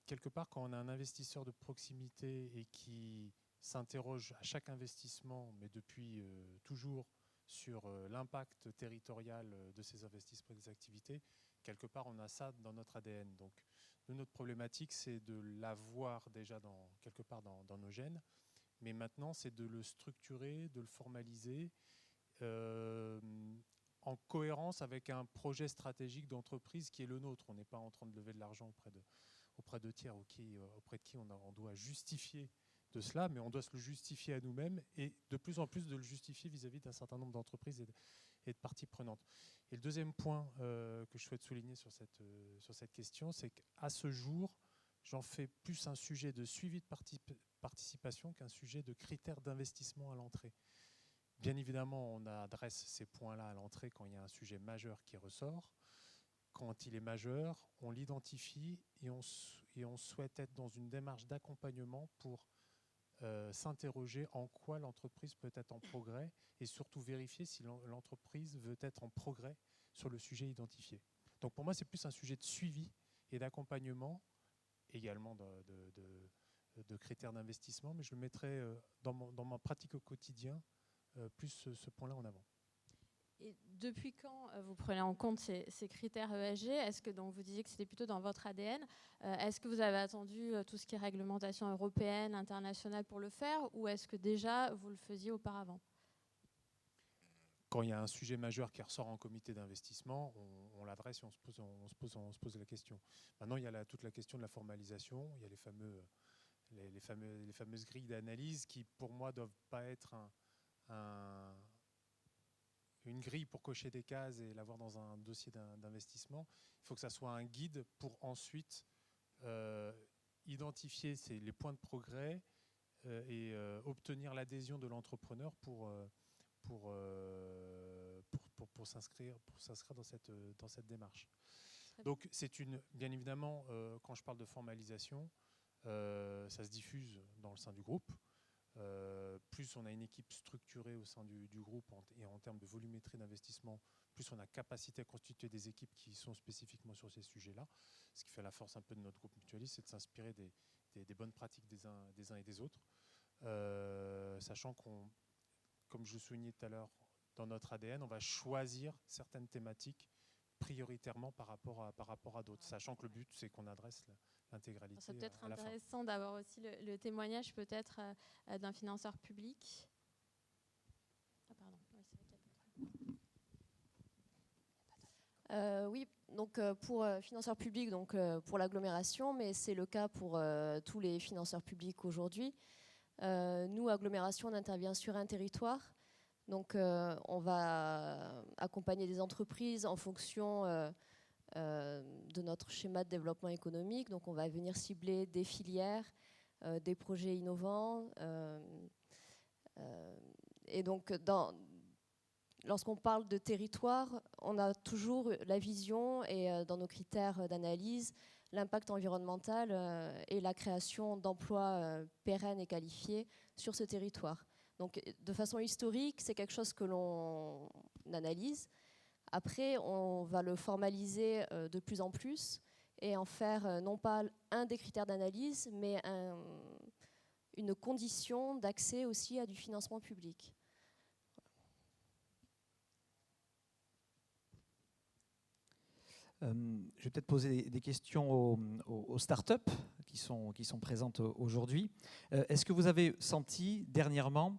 quelque part, quand on a un investisseur de proximité et qui s'interroge à chaque investissement, mais depuis toujours, sur l'impact territorial de ces investissements et des activités, quelque part, on a ça dans notre ADN. Donc, notre problématique, c'est de l'avoir déjà quelque part dans nos gènes, mais maintenant, c'est de le structurer, de le formaliser, en cohérence avec un projet stratégique d'entreprise qui est le nôtre. On n'est pas en train de lever de l'argent auprès de tiers auprès de qui on doit justifier de cela, mais on doit se le justifier à nous-mêmes et de plus en plus de le justifier vis-à-vis d'un certain nombre d'entreprises et de parties prenantes. Et le deuxième point que je souhaite souligner sur cette question, c'est qu'à ce jour, j'en fais plus un sujet de suivi de participation qu'un sujet de critères d'investissement à l'entrée. Bien évidemment, on adresse ces points-là à l'entrée quand il y a un sujet majeur qui ressort. Quand il est majeur, on l'identifie et on souhaite être dans une démarche d'accompagnement pour s'interroger en quoi l'entreprise peut être en progrès et surtout vérifier si l'entreprise veut être en progrès sur le sujet identifié. Donc pour moi, c'est plus un sujet de suivi et d'accompagnement, également de critères d'investissement, mais je le mettrai dans ma pratique au quotidien plus ce point-là en avant. Et depuis quand vous prenez en compte ces critères ESG? Est-ce que donc, vous disiez que c'était plutôt dans votre ADN? Est-ce que vous avez attendu tout ce qui est réglementation européenne, internationale pour le faire, ou est-ce que déjà vous le faisiez auparavant? Quand il y a un sujet majeur qui ressort en comité d'investissement, on l'adresse et on se pose la question. Maintenant, il y a toute la question de la formalisation. Il y a les fameuses grilles d'analyse qui, pour moi, ne doivent pas être une grille pour cocher des cases et l'avoir dans un dossier d'investissement. Il faut que ça soit un guide pour ensuite identifier les points de progrès et obtenir l'adhésion de l'entrepreneur pour s'inscrire dans cette démarche. Donc c'est bien évidemment, quand je parle de formalisation, ça se diffuse dans le sein du groupe. Plus on a une équipe structurée au sein du groupe et en termes de volumétrie d'investissement, plus on a capacité à constituer des équipes qui sont spécifiquement sur ces sujets-là. Ce qui fait la force un peu de notre groupe mutualiste, c'est de s'inspirer des bonnes pratiques des uns et des autres, sachant qu'on, comme je le soulignais tout à l'heure, dans notre ADN, on va choisir certaines thématiques prioritairement par rapport à d'autres, sachant que le but, c'est qu'on adresse l'intégralité. C'est peut-être intéressant d'avoir aussi le témoignage peut-être d'un financeur public. Ah, pardon. Oui, donc pour financeurs publics, donc pour l'agglomération, mais c'est le cas pour tous les financeurs publics aujourd'hui. Nous, agglomération, on intervient sur un territoire. Donc on va accompagner des entreprises en fonction de notre schéma de développement économique. Donc on va venir cibler des filières, des projets innovants. Et donc lorsqu'on parle de territoire, on a toujours la vision et dans nos critères d'analyse, l'impact environnemental et la création d'emplois pérennes et qualifiés sur ce territoire. Donc de façon historique, c'est quelque chose que l'on analyse. Après, on va le formaliser de plus en plus et en faire non pas un des critères d'analyse, mais une condition d'accès aussi à du financement public. Je vais peut-être poser des questions aux startups qui sont présentes aujourd'hui. Est-ce que vous avez senti dernièrement,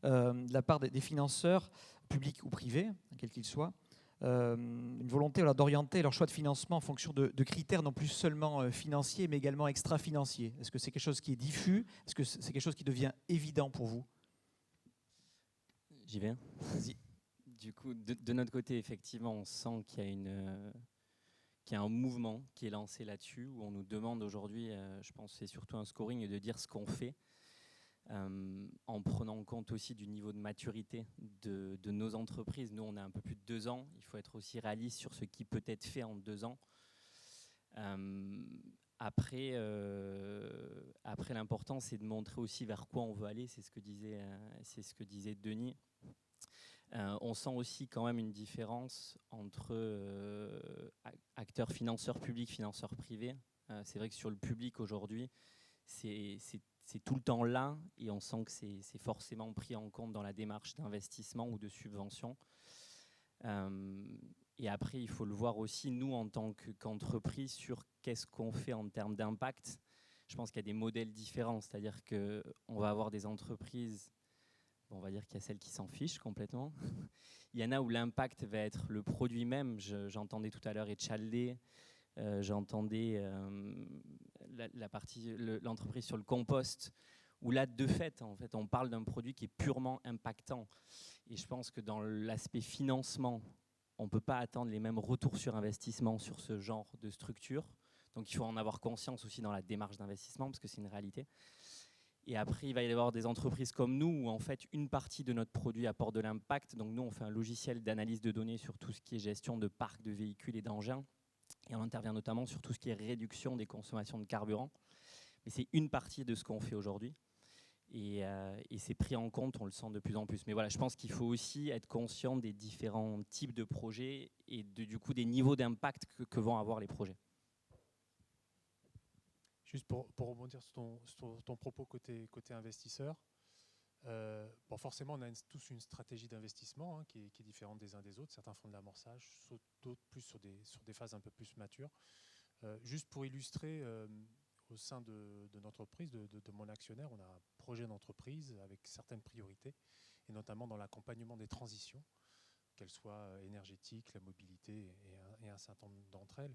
de la part des financeurs, publics ou privés, quels qu'ils soient, une volonté d'orienter leur choix de financement en fonction de critères non plus seulement financiers, mais également extra-financiers? Est-ce que c'est quelque chose qui est diffus? Est-ce que c'est quelque chose qui devient évident pour vous? J'y vais. Vas-y. Du coup, de notre côté, effectivement, on sent qu'il y a un mouvement qui est lancé là-dessus, où on nous demande aujourd'hui, je pense que c'est surtout un scoring, de dire ce qu'on fait, en prenant en compte aussi du niveau de maturité de nos entreprises. Nous, on a un peu plus de 2 ans. Il faut être aussi réaliste sur ce qui peut être fait en 2 ans. Après, l'important, c'est de montrer aussi vers quoi on veut aller. C'est ce que disait Denis. On sent aussi quand même une différence entre acteurs financeurs publics, financeurs privés. C'est vrai que sur le public aujourd'hui, c'est tout le temps là et on sent que c'est forcément pris en compte dans la démarche d'investissement ou de subvention. Et après, il faut le voir aussi, nous, en tant qu'entreprise, sur qu'est-ce qu'on fait en termes d'impact. Je pense qu'il y a des modèles différents, c'est-à-dire qu'on va avoir des entreprises, on va dire qu'il y a celles qui s'en fichent complètement. Il y en a où l'impact va être le produit même. J'entendais tout à l'heure Echalde, j'entendais l'entreprise sur le compost, où là, de fait, en fait, on parle d'un produit qui est purement impactant. Et je pense que dans l'aspect financement, on ne peut pas attendre les mêmes retours sur investissement sur ce genre de structure. Donc il faut en avoir conscience aussi dans la démarche d'investissement, parce que c'est une réalité. Et après, il va y avoir des entreprises comme nous, où en fait, une partie de notre produit apporte de l'impact. Donc nous, on fait un logiciel d'analyse de données sur tout ce qui est gestion de parcs de véhicules et d'engins. Et on intervient notamment sur tout ce qui est réduction des consommations de carburant. Mais c'est une partie de ce qu'on fait aujourd'hui. Et c'est pris en compte, on le sent de plus en plus. Mais voilà, je pense qu'il faut aussi être conscient des différents types de projets et du coup des niveaux d'impact que vont avoir les projets. Juste pour rebondir sur ton propos côté investisseur, bon, forcément, on a tous une stratégie d'investissement qui est différente des uns des autres. Certains font de l'amorçage, d'autres plus sur des phases un peu plus matures. Juste pour illustrer, au sein de notre entreprise, de mon actionnaire, on a un projet d'entreprise avec certaines priorités, et notamment dans l'accompagnement des transitions, qu'elles soient énergétiques, la mobilité et un certain nombre d'entre elles.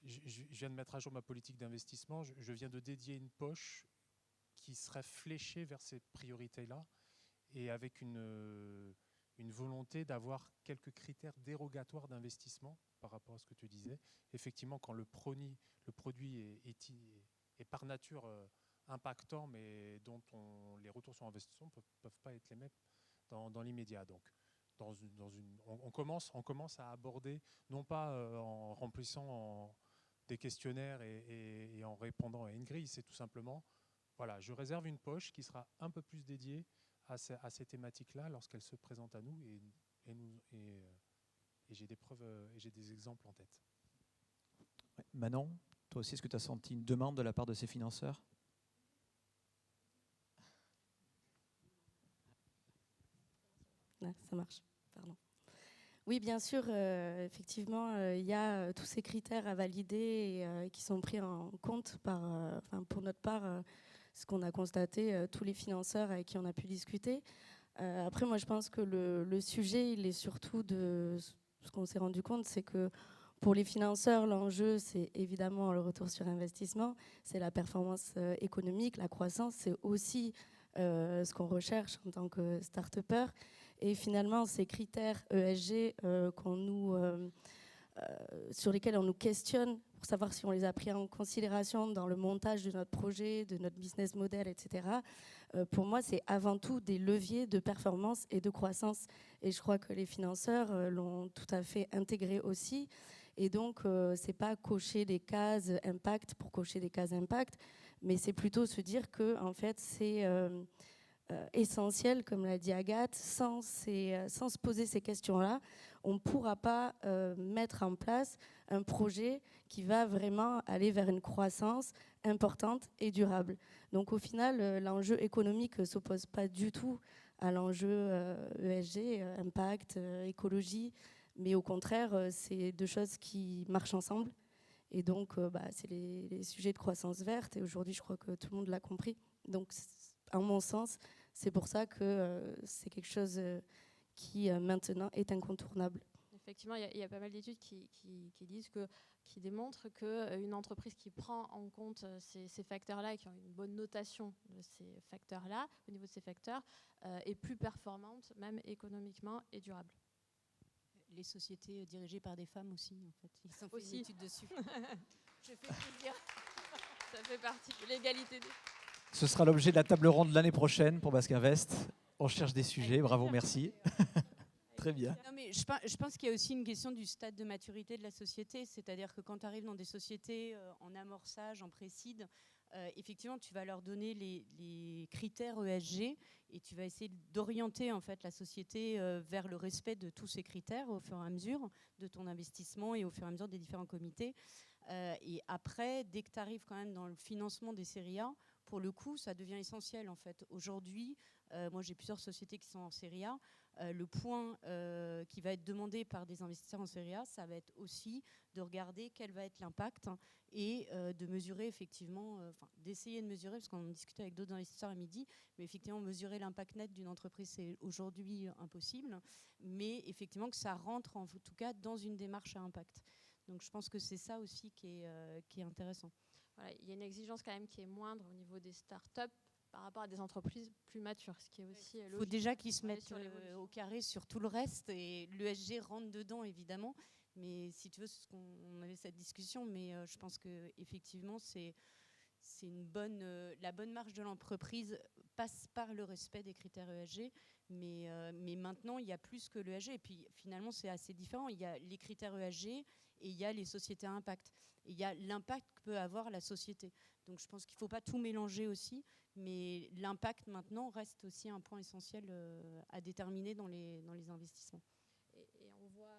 Je viens de mettre à jour ma politique d'investissement. Je viens de dédier une poche qui serait fléchée vers ces priorités-là et avec une volonté d'avoir quelques critères dérogatoires d'investissement par rapport à ce que tu disais. Effectivement, quand le produit est par nature impactant, mais dont les retours sur investissement ne peuvent pas être les mêmes dans l'immédiat. Donc, on commence à aborder, non pas en remplissant des questionnaires et en répondant à une grille, c'est tout simplement, voilà, je réserve une poche qui sera un peu plus dédiée à ces thématiques-là lorsqu'elles se présentent à nous, et j'ai des preuves et j'ai des exemples en tête. Ouais. Manon, toi aussi, est-ce que tu as senti une demande de la part de ces financeurs ? Ouais, ça marche, pardon. Oui, bien sûr, effectivement, il y a tous ces critères à valider et qui sont pris en compte pour notre part, ce qu'on a constaté, tous les financeurs avec qui on a pu discuter. Après, moi, je pense que le sujet, il est surtout de ce qu'on s'est rendu compte, c'est que pour les financeurs, l'enjeu, c'est évidemment le retour sur investissement, c'est la performance économique, la croissance, c'est aussi ce qu'on recherche en tant que start-upper. Et finalement, ces critères ESG sur lesquels on nous questionne pour savoir si on les a pris en considération dans le montage de notre projet, de notre business model, etc., pour moi, c'est avant tout des leviers de performance et de croissance. Et je crois que les financeurs l'ont tout à fait intégré aussi. Et donc, ce n'est pas cocher des cases impact pour cocher des cases impact, mais c'est plutôt se dire que en fait, c'est essentiel, comme l'a dit Agathe. Sans se poser ces questions-là, on ne pourra pas mettre en place un projet qui va vraiment aller vers une croissance importante et durable. Donc au final, l'enjeu économique ne s'oppose pas du tout à l'enjeu ESG, impact, écologie, mais au contraire, c'est deux choses qui marchent ensemble. Et donc, c'est les sujets de croissance verte. Et aujourd'hui, je crois que tout le monde l'a compris. Donc, à mon sens, c'est pour ça que c'est quelque chose qui maintenant est incontournable. Effectivement, il y a pas mal d'études qui démontrent qu'une entreprise qui prend en compte ces facteurs-là et qui ont une bonne notation de ces facteurs-là, au niveau de ces facteurs, est plus performante, même économiquement et durable. Les sociétés dirigées par des femmes aussi, en fait. Ils ont fait Aussi. une étude dessus. Je fais plaisir. Ça fait partie de l'égalité des... Ce sera l'objet de la table ronde l'année prochaine pour Basque Invest. On cherche des sujets. Bravo, merci. Très bien. Non, mais je pense qu'il y a aussi une question du stade de maturité de la société. C'est-à-dire que quand tu arrives dans des sociétés en amorçage, en pré-seed, effectivement, tu vas leur donner les critères ESG et tu vas essayer d'orienter en fait la société vers le respect de tous ces critères au fur et à mesure de ton investissement et au fur et à mesure des différents comités. Et après, dès que tu arrives quand même dans le financement des séries A, pour le coup, ça devient essentiel en fait. Aujourd'hui, moi j'ai plusieurs sociétés qui sont en série A. Le point qui va être demandé par des investisseurs en série A, ça va être aussi de regarder quel va être l'impact et de mesurer effectivement, d'essayer de mesurer, parce qu'on en discutait avec d'autres investisseurs à midi, mais effectivement mesurer l'impact net d'une entreprise, c'est aujourd'hui impossible, mais effectivement que ça rentre en tout cas dans une démarche à impact. Donc je pense que c'est ça aussi qui est intéressant. Voilà, il y a une exigence quand même qui est moindre au niveau des startups par rapport à des entreprises plus matures, ce qui est aussi logique. Il faut déjà qu'ils se mettent au carré sur tout le reste et l'ESG rentre dedans évidemment. Mais si tu veux, on avait cette discussion, mais je pense que effectivement c'est une bonne, la bonne marche de l'entreprise passe par le respect des critères ESG, mais maintenant il y a plus que l'ESG et puis finalement c'est assez différent. Il y a les critères ESG et il y a les sociétés à impact. Et il y a l'impact que peut avoir la société. Donc je pense qu'il ne faut pas tout mélanger aussi, mais l'impact maintenant reste aussi un point essentiel à déterminer dans les investissements. Et on voit...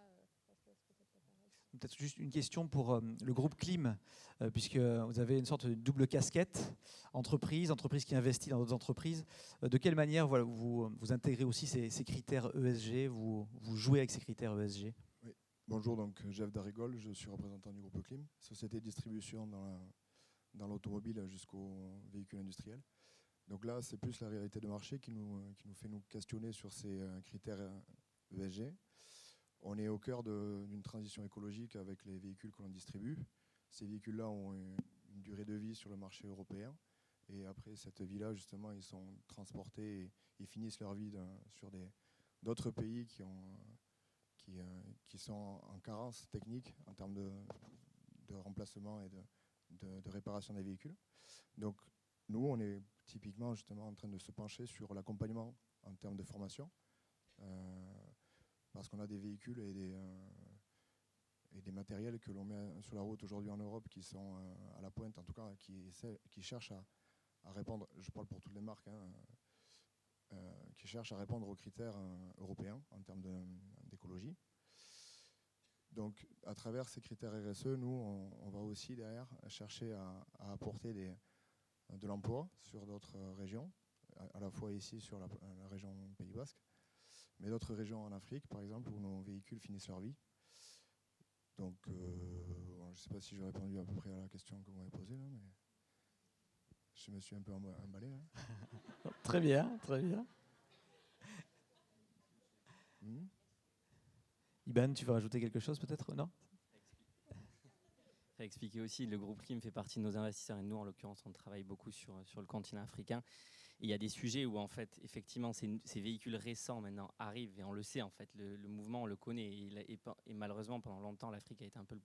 Peut-être juste une question pour le groupe Clim, puisque vous avez une sorte de double casquette, entreprise qui investit dans d'autres entreprises. De quelle manière voilà, vous intégrez aussi ces critères ESG, vous jouez avec ces critères ESG? Oui. Bonjour, donc Jeff Darrigol, je suis représentant du groupe Clim, société de distribution dans l'automobile jusqu'aux véhicules industriels. Donc là, c'est plus la réalité de marché qui nous fait nous questionner sur ces critères ESG. On est au cœur d'une transition écologique avec les véhicules que l'on distribue. Ces véhicules-là ont une durée de vie sur le marché européen. Et après cette vie-là, justement, ils sont transportés et ils finissent leur vie sur d'autres pays qui sont en carence technique en termes de remplacement et de réparation des véhicules. Donc nous, on est typiquement justement en train de se pencher sur l'accompagnement en termes de formation. Parce qu'on a des véhicules et des matériels que l'on met sur la route aujourd'hui en Europe qui sont à la pointe, en tout cas qui cherchent à répondre, je parle pour toutes les marques, qui cherchent à répondre aux critères européens en termes d'écologie. Donc à travers ces critères RSE, nous, on va aussi derrière chercher à apporter de l'emploi sur d'autres régions, à la fois ici sur la région Pays Basque, mais d'autres régions en Afrique, par exemple, où nos véhicules finissent leur vie. Donc, je ne sais pas si j'ai répondu à peu près à la question que vous m'avez posée, là, mais je me suis un peu emballé. Là. Très bien, très bien. Iban, tu veux rajouter quelque chose peut-être? Non? Ça expliquer aussi, le groupe Clim fait partie de nos investisseurs et nous, en l'occurrence, on travaille beaucoup sur le continent africain. Et il y a des sujets où, en fait, effectivement, ces véhicules récents maintenant arrivent et on le sait, en fait, le mouvement, on le connaît. Et malheureusement, pendant longtemps, l'Afrique a été un peu...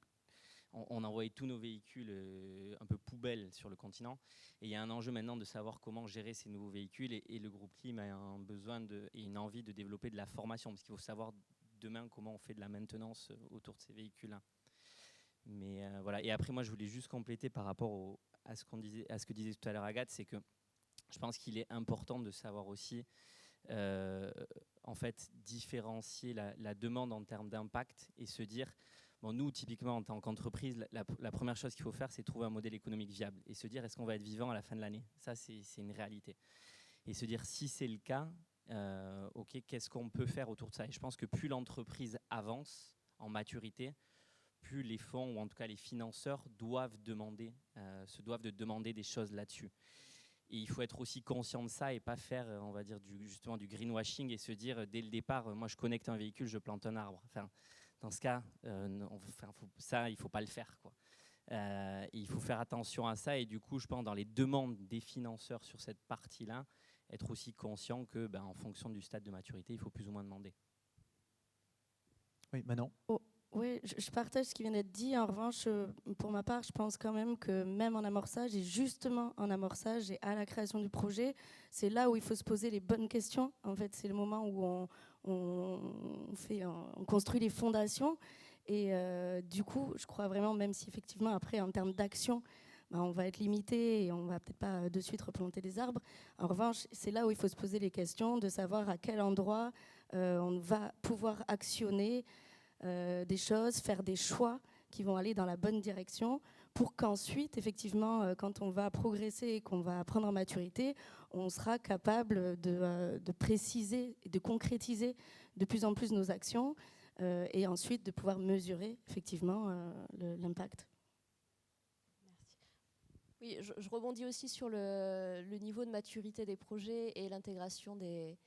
On envoyait tous nos véhicules un peu poubelles sur le continent. Et il y a un enjeu maintenant de savoir comment gérer ces nouveaux véhicules. Et le groupe Clim a un besoin et une envie de développer de la formation, parce qu'il faut savoir demain comment on fait de la maintenance autour de ces véhicules-là. Mais voilà. Et après, moi, je voulais juste compléter par rapport à ce que disait tout à l'heure Agathe, c'est que je pense qu'il est important de savoir aussi, en fait, différencier la demande en termes d'impact et se dire, bon, nous, typiquement, en tant qu'entreprise, la première chose qu'il faut faire, c'est trouver un modèle économique viable et se dire, est-ce qu'on va être vivant à la fin de l'année? Ça, c'est une réalité. Et se dire, si c'est le cas, ok, qu'est-ce qu'on peut faire autour de ça? Et je pense que plus l'entreprise avance en maturité, plus les fonds, ou en tout cas les financeurs, se doivent de demander des choses là-dessus. Et il faut être aussi conscient de ça et pas faire, on va dire, justement du greenwashing et se dire, dès le départ, moi je connecte un véhicule, je plante un arbre. Enfin, dans ce cas, ça, il ne faut pas le faire, quoi. Il faut faire attention à ça et du coup, je pense, dans les demandes des financeurs sur cette partie-là, être aussi conscient que, en fonction du stade de maturité, il faut plus ou moins demander. Oui, Manon. Oui, je partage ce qui vient d'être dit. En revanche, pour ma part, je pense quand même que même en amorçage, et justement en amorçage et à la création du projet, c'est là où il faut se poser les bonnes questions. En fait, c'est le moment où on construit les fondations. Et du coup, je crois vraiment, même si effectivement, après, en termes d'action, on va être limité et on ne va peut-être pas de suite replanter des arbres. En revanche, c'est là où il faut se poser les questions de savoir à quel endroit on va pouvoir actionner des choses, faire des choix qui vont aller dans la bonne direction pour qu'ensuite, effectivement, quand on va progresser et qu'on va prendre en maturité, on sera capable de préciser et de concrétiser de plus en plus nos actions et ensuite de pouvoir mesurer effectivement l'impact. Oui, je rebondis aussi sur le niveau de maturité des projets et l'intégration des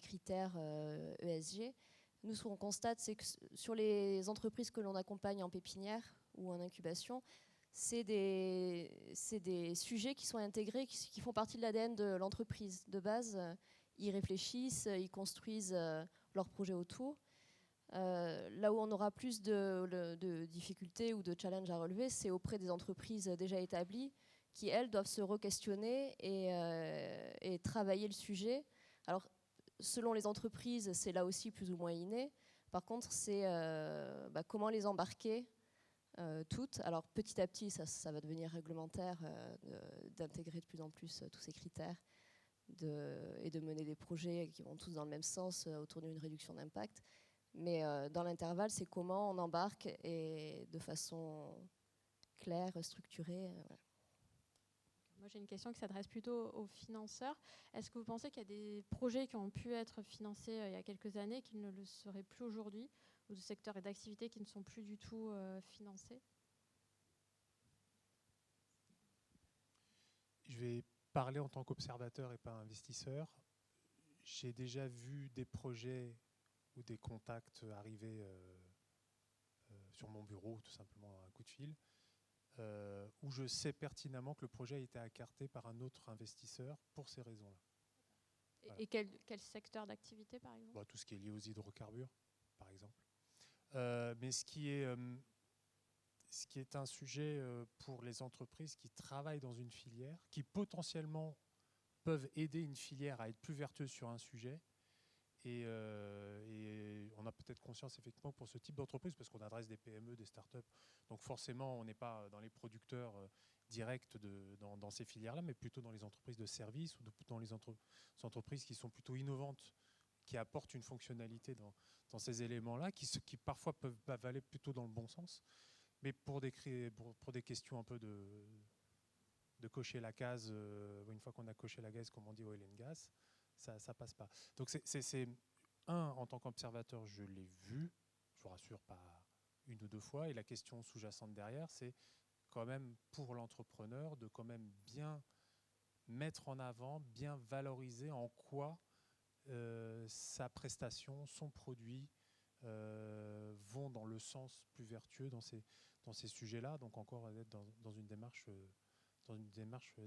critères ESG. Nous, ce qu'on constate, c'est que sur les entreprises que l'on accompagne en pépinière ou en incubation, c'est des sujets qui sont intégrés, qui font partie de l'ADN de l'entreprise. De base, ils réfléchissent, ils construisent leurs projets autour. Là où on aura plus de difficultés ou de challenges à relever, c'est auprès des entreprises déjà établies qui, elles, doivent se re-questionner et travailler le sujet. Alors, selon les entreprises, c'est là aussi plus ou moins inné. Par contre, c'est comment les embarquer toutes. Alors, petit à petit, ça va devenir réglementaire d'intégrer de plus en plus tous ces critères et de mener des projets qui vont tous dans le même sens autour d'une réduction d'impact. Mais dans l'intervalle, c'est comment on embarque et de façon claire, structurée. Voilà. Moi, j'ai une question qui s'adresse plutôt aux financeurs. Est-ce que vous pensez qu'il y a des projets qui ont pu être financés il y a quelques années qui ne le seraient plus aujourd'hui, ou de secteurs et d'activités qui ne sont plus du tout financés? Je vais parler en tant qu'observateur et pas investisseur. J'ai déjà vu des projets ou des contacts arriver sur mon bureau, tout simplement un coup de fil, où je sais pertinemment que le projet a été écarté par un autre investisseur pour ces raisons-là. Et quel secteur d'activité, par exemple? Tout ce qui est lié aux hydrocarbures, par exemple. Mais ce qui est un sujet pour les entreprises qui travaillent dans une filière, qui potentiellement peuvent aider une filière à être plus vertueuse sur un sujet. Et on a peut-être conscience effectivement pour ce type d'entreprise, parce qu'on adresse des PME, des startups, donc forcément on n'est pas dans les producteurs directs dans ces filières-là, mais plutôt dans les entreprises de services ou dans les entreprises qui sont plutôt innovantes, qui apportent une fonctionnalité dans ces éléments-là, qui parfois peuvent aller plutôt dans le bon sens, mais pour des questions un peu de cocher la case, une fois qu'on a coché la case, comme on dit oil and gas, ça passe pas. Donc c'est en tant qu'observateur, je l'ai vu, je vous rassure, pas une ou deux fois, et la question sous-jacente derrière, c'est quand même pour l'entrepreneur de quand même bien mettre en avant, bien valoriser en quoi sa prestation, son produit vont dans le sens plus vertueux dans ces sujets-là, donc encore être dans une démarche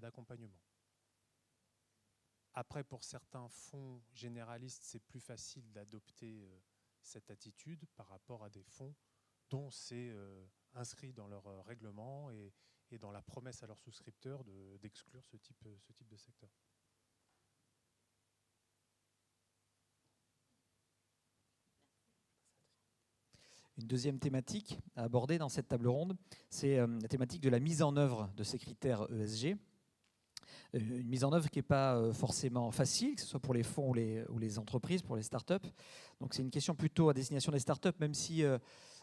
d'accompagnement. Après, pour certains fonds généralistes, c'est plus facile d'adopter cette attitude par rapport à des fonds dont c'est inscrit dans leur règlement et dans la promesse à leurs souscripteurs d'exclure ce type de secteur. Une deuxième thématique à aborder dans cette table ronde, c'est la thématique de la mise en œuvre de ces critères ESG. Une mise en œuvre qui n'est pas forcément facile, que ce soit pour les fonds ou les entreprises, pour les startups. Donc c'est une question plutôt à destination des startups, même si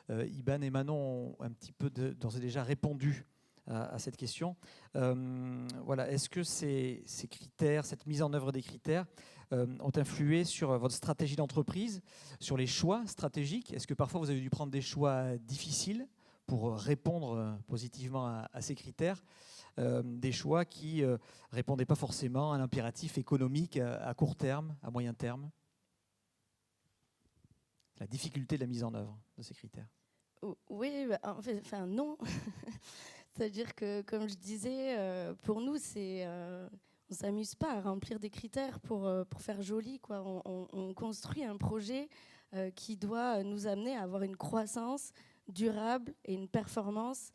Iban et Manon ont un petit peu d'ores et déjà répondu à cette question. Voilà. Est-ce que ces critères, cette mise en œuvre des critères ont influé sur votre stratégie d'entreprise, sur les choix stratégiques? Est-ce que parfois vous avez dû prendre des choix difficiles pour répondre positivement à ces critères, des choix qui ne répondaient pas forcément à l'impératif économique à court terme, à moyen terme? La difficulté de la mise en œuvre de ces critères. Oui, en fait, non. C'est-à-dire que, comme je disais, pour nous, on ne s'amuse pas à remplir des critères pour faire joli, quoi. On construit un projet qui doit nous amener à avoir une croissance durable et une performance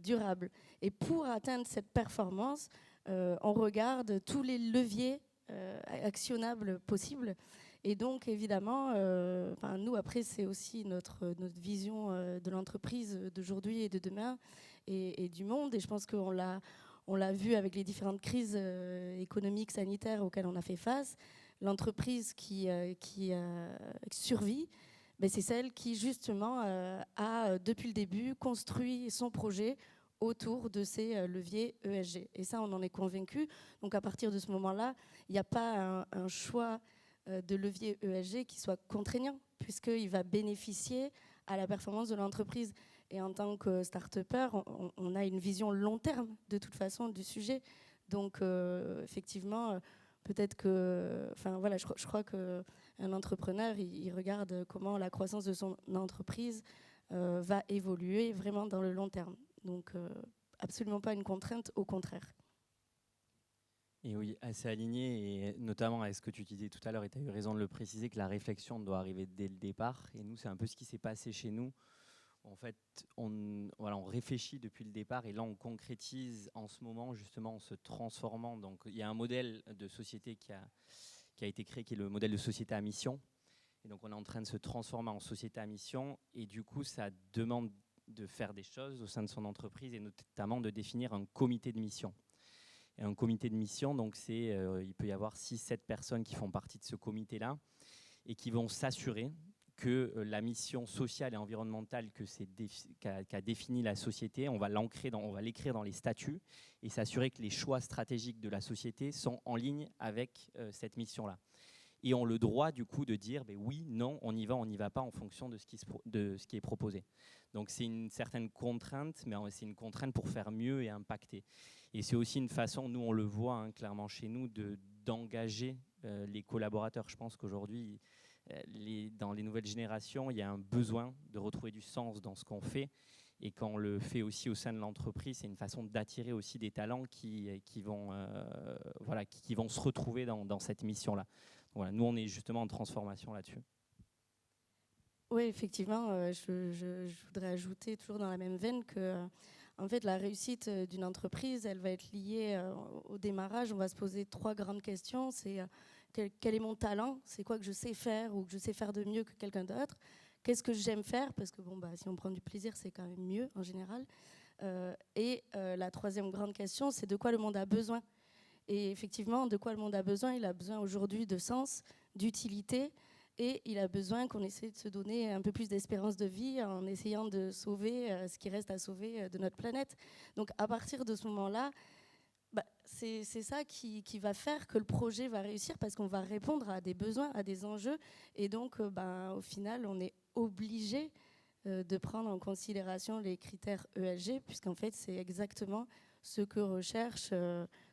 durable. Et pour atteindre cette performance, on regarde tous les leviers actionnables possibles. Et donc, évidemment, nous, après, c'est aussi notre vision de l'entreprise d'aujourd'hui et de demain et du monde. Et je pense qu'on l'a vu avec les différentes crises économiques, sanitaires auxquelles on a fait face. L'entreprise qui survit, c'est celle qui, justement, a, depuis le début, construit son projet autour de ces leviers ESG. Et ça, on en est convaincu. Donc, à partir de ce moment-là, il n'y a pas un choix de levier ESG qui soit contraignant, puisqu'il va bénéficier à la performance de l'entreprise. Et en tant que start-upper, on a une vision long terme, de toute façon, du sujet. Donc, effectivement, peut-être que... je crois qu'un entrepreneur, il regarde comment la croissance de son entreprise va évoluer vraiment dans le long terme. Donc, absolument pas une contrainte, au contraire. Et oui, assez aligné, et notamment avec ce que tu disais tout à l'heure, et tu as eu raison de le préciser, que la réflexion doit arriver dès le départ. Et nous, c'est un peu ce qui s'est passé chez nous. En fait, on réfléchit depuis le départ, et là, on concrétise en ce moment, justement, en se transformant. Donc, il y a un modèle de société qui a été créé, qui est le modèle de société à mission. Et donc, on est en train de se transformer en société à mission, et du coup, ça demande de faire des choses au sein de son entreprise, et notamment de définir un comité de mission. Et un comité de mission, donc il peut y avoir 6-7 personnes qui font partie de ce comité-là et qui vont s'assurer que la mission sociale et environnementale qu'a définie la société, on va l'écrire dans les statuts et s'assurer que les choix stratégiques de la société sont en ligne avec cette mission-là. Et ont le droit du coup de dire oui, non, on y va pas en fonction de ce qui est proposé. Donc c'est une certaine contrainte, mais c'est une contrainte pour faire mieux et impacter. Et c'est aussi une façon, nous on le voit clairement chez nous, d'engager les collaborateurs. Je pense qu'aujourd'hui, dans les nouvelles générations, il y a un besoin de retrouver du sens dans ce qu'on fait. Et quand on le fait aussi au sein de l'entreprise, c'est une façon d'attirer aussi des talents qui vont se retrouver dans cette mission-là. Voilà, nous, on est justement en transformation là-dessus. Oui, effectivement, je voudrais ajouter toujours dans la même veine que en fait, la réussite d'une entreprise, elle va être liée au démarrage. On va se poser 3 grandes questions. C'est quel est mon talent? C'est quoi que je sais faire ou que je sais faire de mieux que quelqu'un d'autre? Qu'est-ce que j'aime faire? Parce que si on prend du plaisir, c'est quand même mieux en général. Et la 3e grande question, c'est de quoi le monde a besoin? Et effectivement, de quoi le monde a besoin? Il a besoin aujourd'hui de sens, d'utilité, et il a besoin qu'on essaie de se donner un peu plus d'espérance de vie en essayant de sauver ce qui reste à sauver de notre planète. Donc à partir de ce moment-là, c'est ça qui va faire que le projet va réussir, parce qu'on va répondre à des besoins, à des enjeux, et donc au final, on est obligé de prendre en considération les critères ESG, puisqu'en fait, c'est exactement ce que recherche,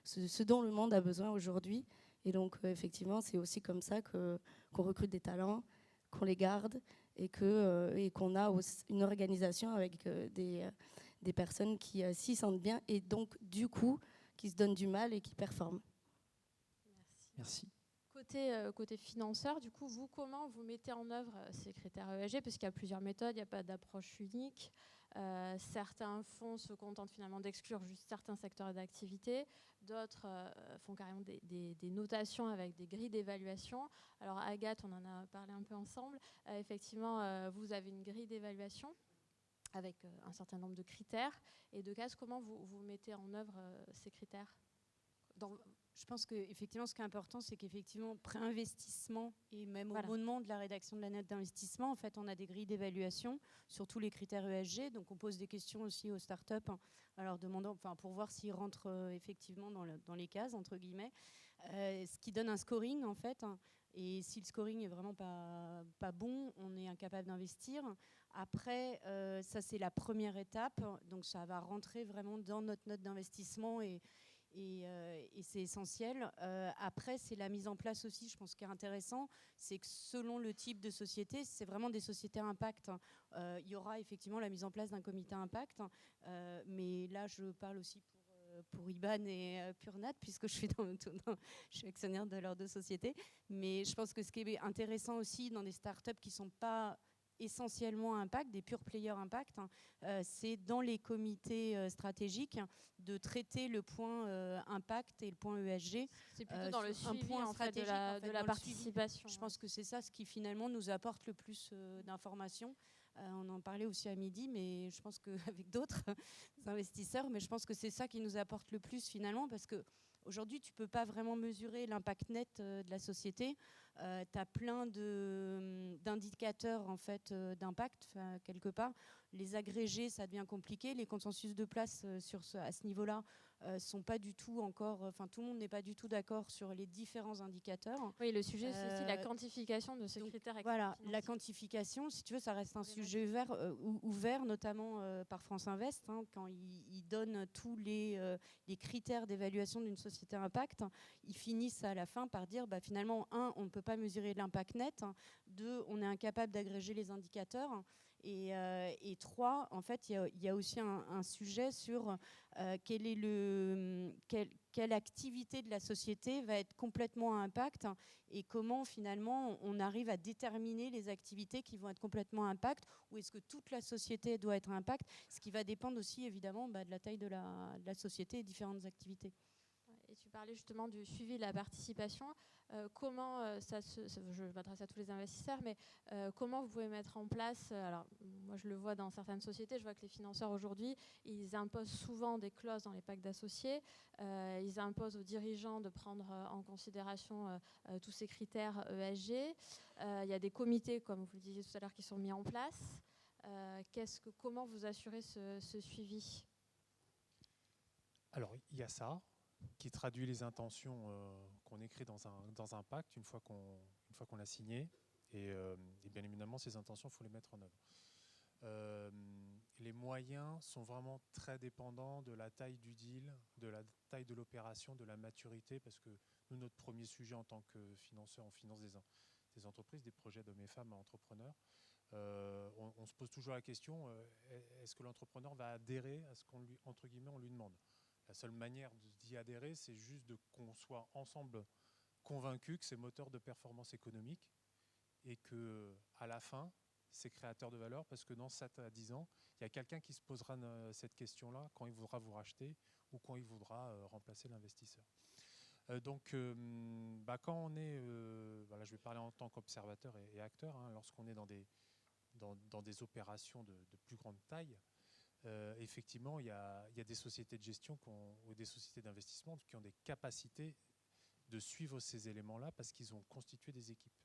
ce dont le monde a besoin aujourd'hui. Et donc, effectivement, c'est aussi comme ça qu'on recrute des talents, qu'on les garde et qu'on a une organisation avec des personnes qui s'y sentent bien et donc, du coup, qui se donnent du mal et qui performent. Merci. Côté financeur, du coup, comment vous mettez en œuvre ces critères ESG? Parce qu'il y a plusieurs méthodes, il n'y a pas d'approche unique. Certains fonds se contentent finalement d'exclure juste certains secteurs d'activité. D'autres font carrément des notations avec des grilles d'évaluation. Alors Agathe, on en a parlé un peu ensemble. Effectivement, vous avez une grille d'évaluation avec un certain nombre de critères. Et de cases, comment vous mettez en œuvre ces critères? Je pense qu'effectivement, ce qui est important, c'est qu'effectivement, pré-investissement et même au moment de la rédaction de la note d'investissement, en fait, on a des grilles d'évaluation sur tous les critères ESG. Donc, on pose des questions aussi aux startups en leur demandant, pour voir s'ils rentrent effectivement dans les cases, entre guillemets, ce qui donne un scoring, en fait. Et si le scoring est vraiment pas bon, on est incapable d'investir. Après, ça, c'est la première étape. Donc, ça va rentrer vraiment dans notre note d'investissement et c'est essentiel. Après, c'est la mise en place aussi, je pense, qui est intéressant, c'est que selon le type de société, c'est vraiment des sociétés à impact. Il y aura effectivement la mise en place d'un comité impact, mais là, je parle aussi pour IBAN et Purnat, puisque je suis actionnaire de leurs 2 sociétés. Mais je pense que ce qui est intéressant aussi dans des startups qui ne sont pas essentiellement impact, des pure players impact, c'est dans les comités stratégiques de traiter le point impact et le point ESG. C'est plutôt dans le suivi de la participation. Je pense que c'est ça ce qui finalement nous apporte le plus d'informations. On en parlait aussi à midi, mais je pense qu'avec d'autres investisseurs, mais je pense que c'est ça qui nous apporte le plus finalement, parce que aujourd'hui, tu ne peux pas vraiment mesurer l'impact net de la société. Tu as plein d'indicateurs en fait, d'impact, quelque part. Les agréger, ça devient compliqué. Les consensus de place à ce niveau-là sont pas du tout encore... Enfin, tout le monde n'est pas du tout d'accord sur les différents indicateurs. Oui, le sujet, c'est aussi la quantification de ces critères. Voilà, la quantification, si tu veux, ça reste un sujet ouvert, notamment par France Invest, hein, quand ils donnent tous les critères d'évaluation d'une société impact. Ils finissent à la fin par dire, finalement, 1, on ne peut pas mesurer l'impact net. 2, on est incapable d'agréger les indicateurs. Et 3, en fait, il y a aussi un sujet sur quelle activité de la société va être complètement à impact et comment finalement on arrive à déterminer les activités qui vont être complètement à impact, ou est-ce que toute la société doit être à impact, ce qui va dépendre aussi évidemment de la taille de la société et différentes activités. Et tu parlais justement du suivi de la participation. Comment je m'adresse à tous les investisseurs, mais comment vous pouvez mettre en place, alors moi je le vois dans certaines sociétés, je vois que les financeurs aujourd'hui, ils imposent souvent des clauses dans les pactes d'associés, ils imposent aux dirigeants de prendre en considération tous ces critères ESG. Il y a des comités, comme vous le disiez tout à l'heure, qui sont mis en place. Comment vous assurez ce suivi? Alors, il y a ça, qui traduit les intentions qu'on écrit dans un pacte une fois qu'on l'a signé. Et bien évidemment, ces intentions, il faut les mettre en œuvre. Les moyens sont vraiment très dépendants de la taille du deal, de la taille de l'opération, de la maturité, parce que nous, notre premier sujet en tant que financeur, on finance des entreprises, des projets d'hommes et femmes entrepreneurs. On se pose toujours la question, est-ce que l'entrepreneur va adhérer à ce qu'on lui, entre guillemets, on lui demande? La seule manière d'y adhérer, c'est juste qu'on soit ensemble convaincus que c'est moteur de performance économique et qu'à la fin, c'est créateur de valeur, parce que dans 7 à 10 ans, il y a quelqu'un qui se posera cette question-là quand il voudra vous racheter ou quand il voudra remplacer l'investisseur. Donc, quand on est, je vais parler en tant qu'observateur et acteur, hein, lorsqu'on est dans des opérations de plus grande taille, effectivement, il y a des sociétés de gestion ou des sociétés d'investissement qui ont des capacités de suivre ces éléments-là parce qu'ils ont constitué des équipes.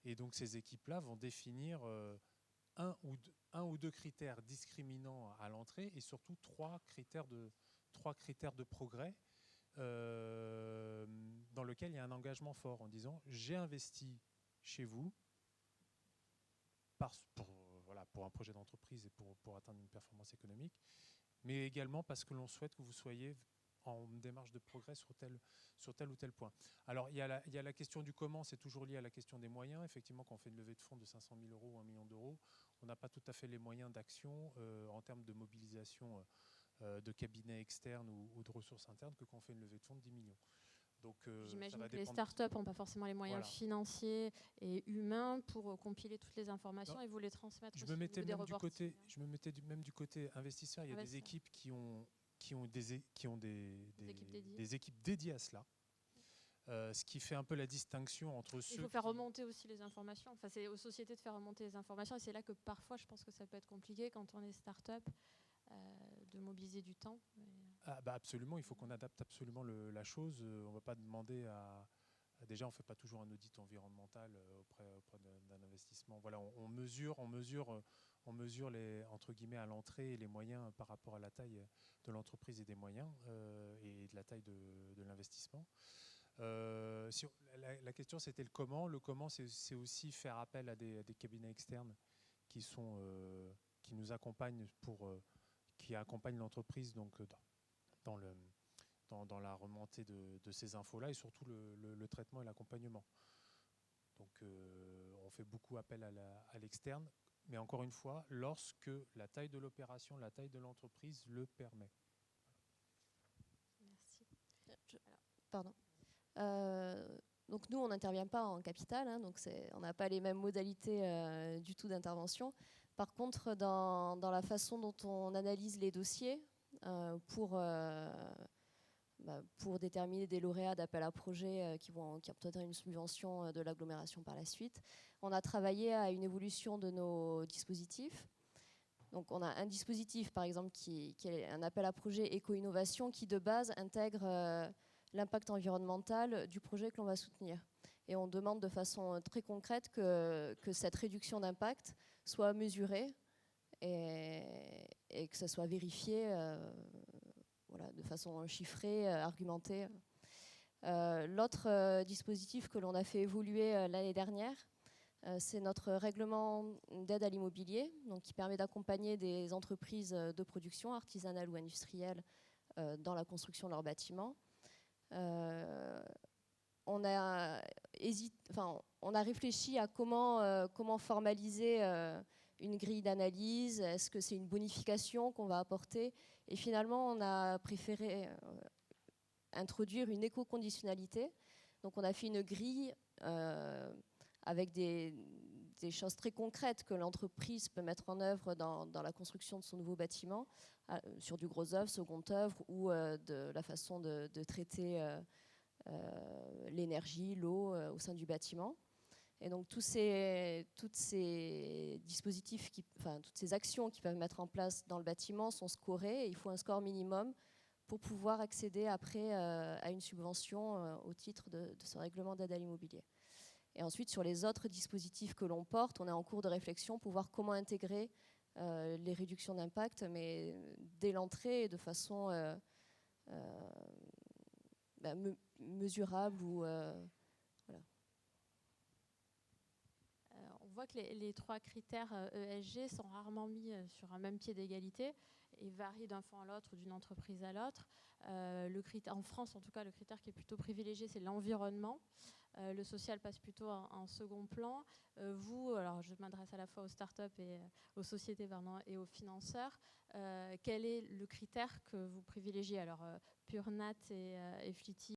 Et donc ces équipes-là vont définir un ou deux critères discriminants à l'entrée et surtout trois critères de progrès dans lesquels il y a un engagement fort en disant j'ai investi chez vous pour un projet d'entreprise et pour atteindre une performance économique, mais également parce que l'on souhaite que vous soyez en démarche de progrès sur tel ou tel point. Alors, il y a la question du comment, c'est toujours lié à la question des moyens. Effectivement, quand on fait une levée de fonds de 500 000 € ou 1 million d'euros, on n'a pas tout à fait les moyens d'action en termes de mobilisation de cabinets externes ou de ressources internes que quand on fait une levée de fonds de 10 millions. J'imagine que les startups n'ont pas forcément les moyens financiers et humains pour compiler toutes les informations et vous les transmettre. Je me mettais même du côté investisseur. Il y a des équipes qui ont des équipes dédiées à cela. Ce qui fait un peu la distinction entre ceux... Il faut faire remonter aussi les informations. Enfin, c'est aux sociétés de faire remonter les informations. Et c'est là que parfois, je pense que ça peut être compliqué quand on est start-up de mobiliser du temps. Absolument, il faut qu'on adapte absolument la chose. On ne va pas demander déjà, on ne fait pas toujours un audit environnemental auprès d'un investissement. Voilà, on mesure les, entre guillemets, à l'entrée les moyens par rapport à la taille de l'entreprise et des moyens et de la taille de l'investissement. La question, c'était le comment. Le comment, c'est aussi faire appel à des cabinets externes qui nous accompagnent qui accompagnent l'entreprise donc dans la remontée de ces infos-là et surtout le traitement et l'accompagnement. Donc on fait beaucoup appel à l'externe, mais encore une fois, lorsque la taille de l'opération, la taille de l'entreprise le permet. Merci. Pardon. Donc nous, on n'intervient pas en capital, hein, donc on n'a pas les mêmes modalités du tout d'intervention. Par contre, dans la façon dont on analyse les dossiers pour déterminer des lauréats d'appel à projet qui obtiendront une subvention de l'agglomération par la suite, on a travaillé à une évolution de nos dispositifs. Donc on a un dispositif, par exemple, qui est un appel à projet éco-innovation qui, de base, intègre l'impact environnemental du projet que l'on va soutenir. Et on demande de façon très concrète que cette réduction d'impact soit mesurée et que ça soit vérifié voilà, de façon chiffrée, argumentée. L'autre dispositif que l'on a fait évoluer l'année dernière, c'est notre règlement d'aide à l'immobilier, qui permet d'accompagner des entreprises de production artisanales ou industrielles dans la construction de leurs bâtiments. On a réfléchi à comment formaliser une grille d'analyse. Est-ce que c'est une bonification qu'on va apporter? Et finalement, on a préféré introduire une éco-conditionnalité. Donc on a fait une grille avec des choses très concrètes que l'entreprise peut mettre en œuvre dans la construction de son nouveau bâtiment, sur du gros œuvre, second œuvre, ou de la façon de traiter l'énergie, l'eau au sein du bâtiment. Et donc toutes ces dispositifs, toutes ces actions qui peuvent mettre en place dans le bâtiment sont scorées, et il faut un score minimum pour pouvoir accéder après à une subvention au titre de ce règlement d'aide à l'immobilier. Et ensuite, sur les autres dispositifs que l'on porte, on est en cours de réflexion pour voir comment intégrer les réductions d'impact, mais dès l'entrée, de façon mesurable. Voilà. On voit que les trois critères ESG sont rarement mis sur un même pied d'égalité et varient d'un fonds à l'autre ou d'une entreprise à l'autre. En France, en tout cas, le critère qui est plutôt privilégié, c'est l'environnement. Le social passe plutôt en second plan. Vous, alors je m'adresse à la fois aux startups et aux sociétés et aux financeurs. Quel est le critère que vous privilégiez? Alors, Purnat et Flity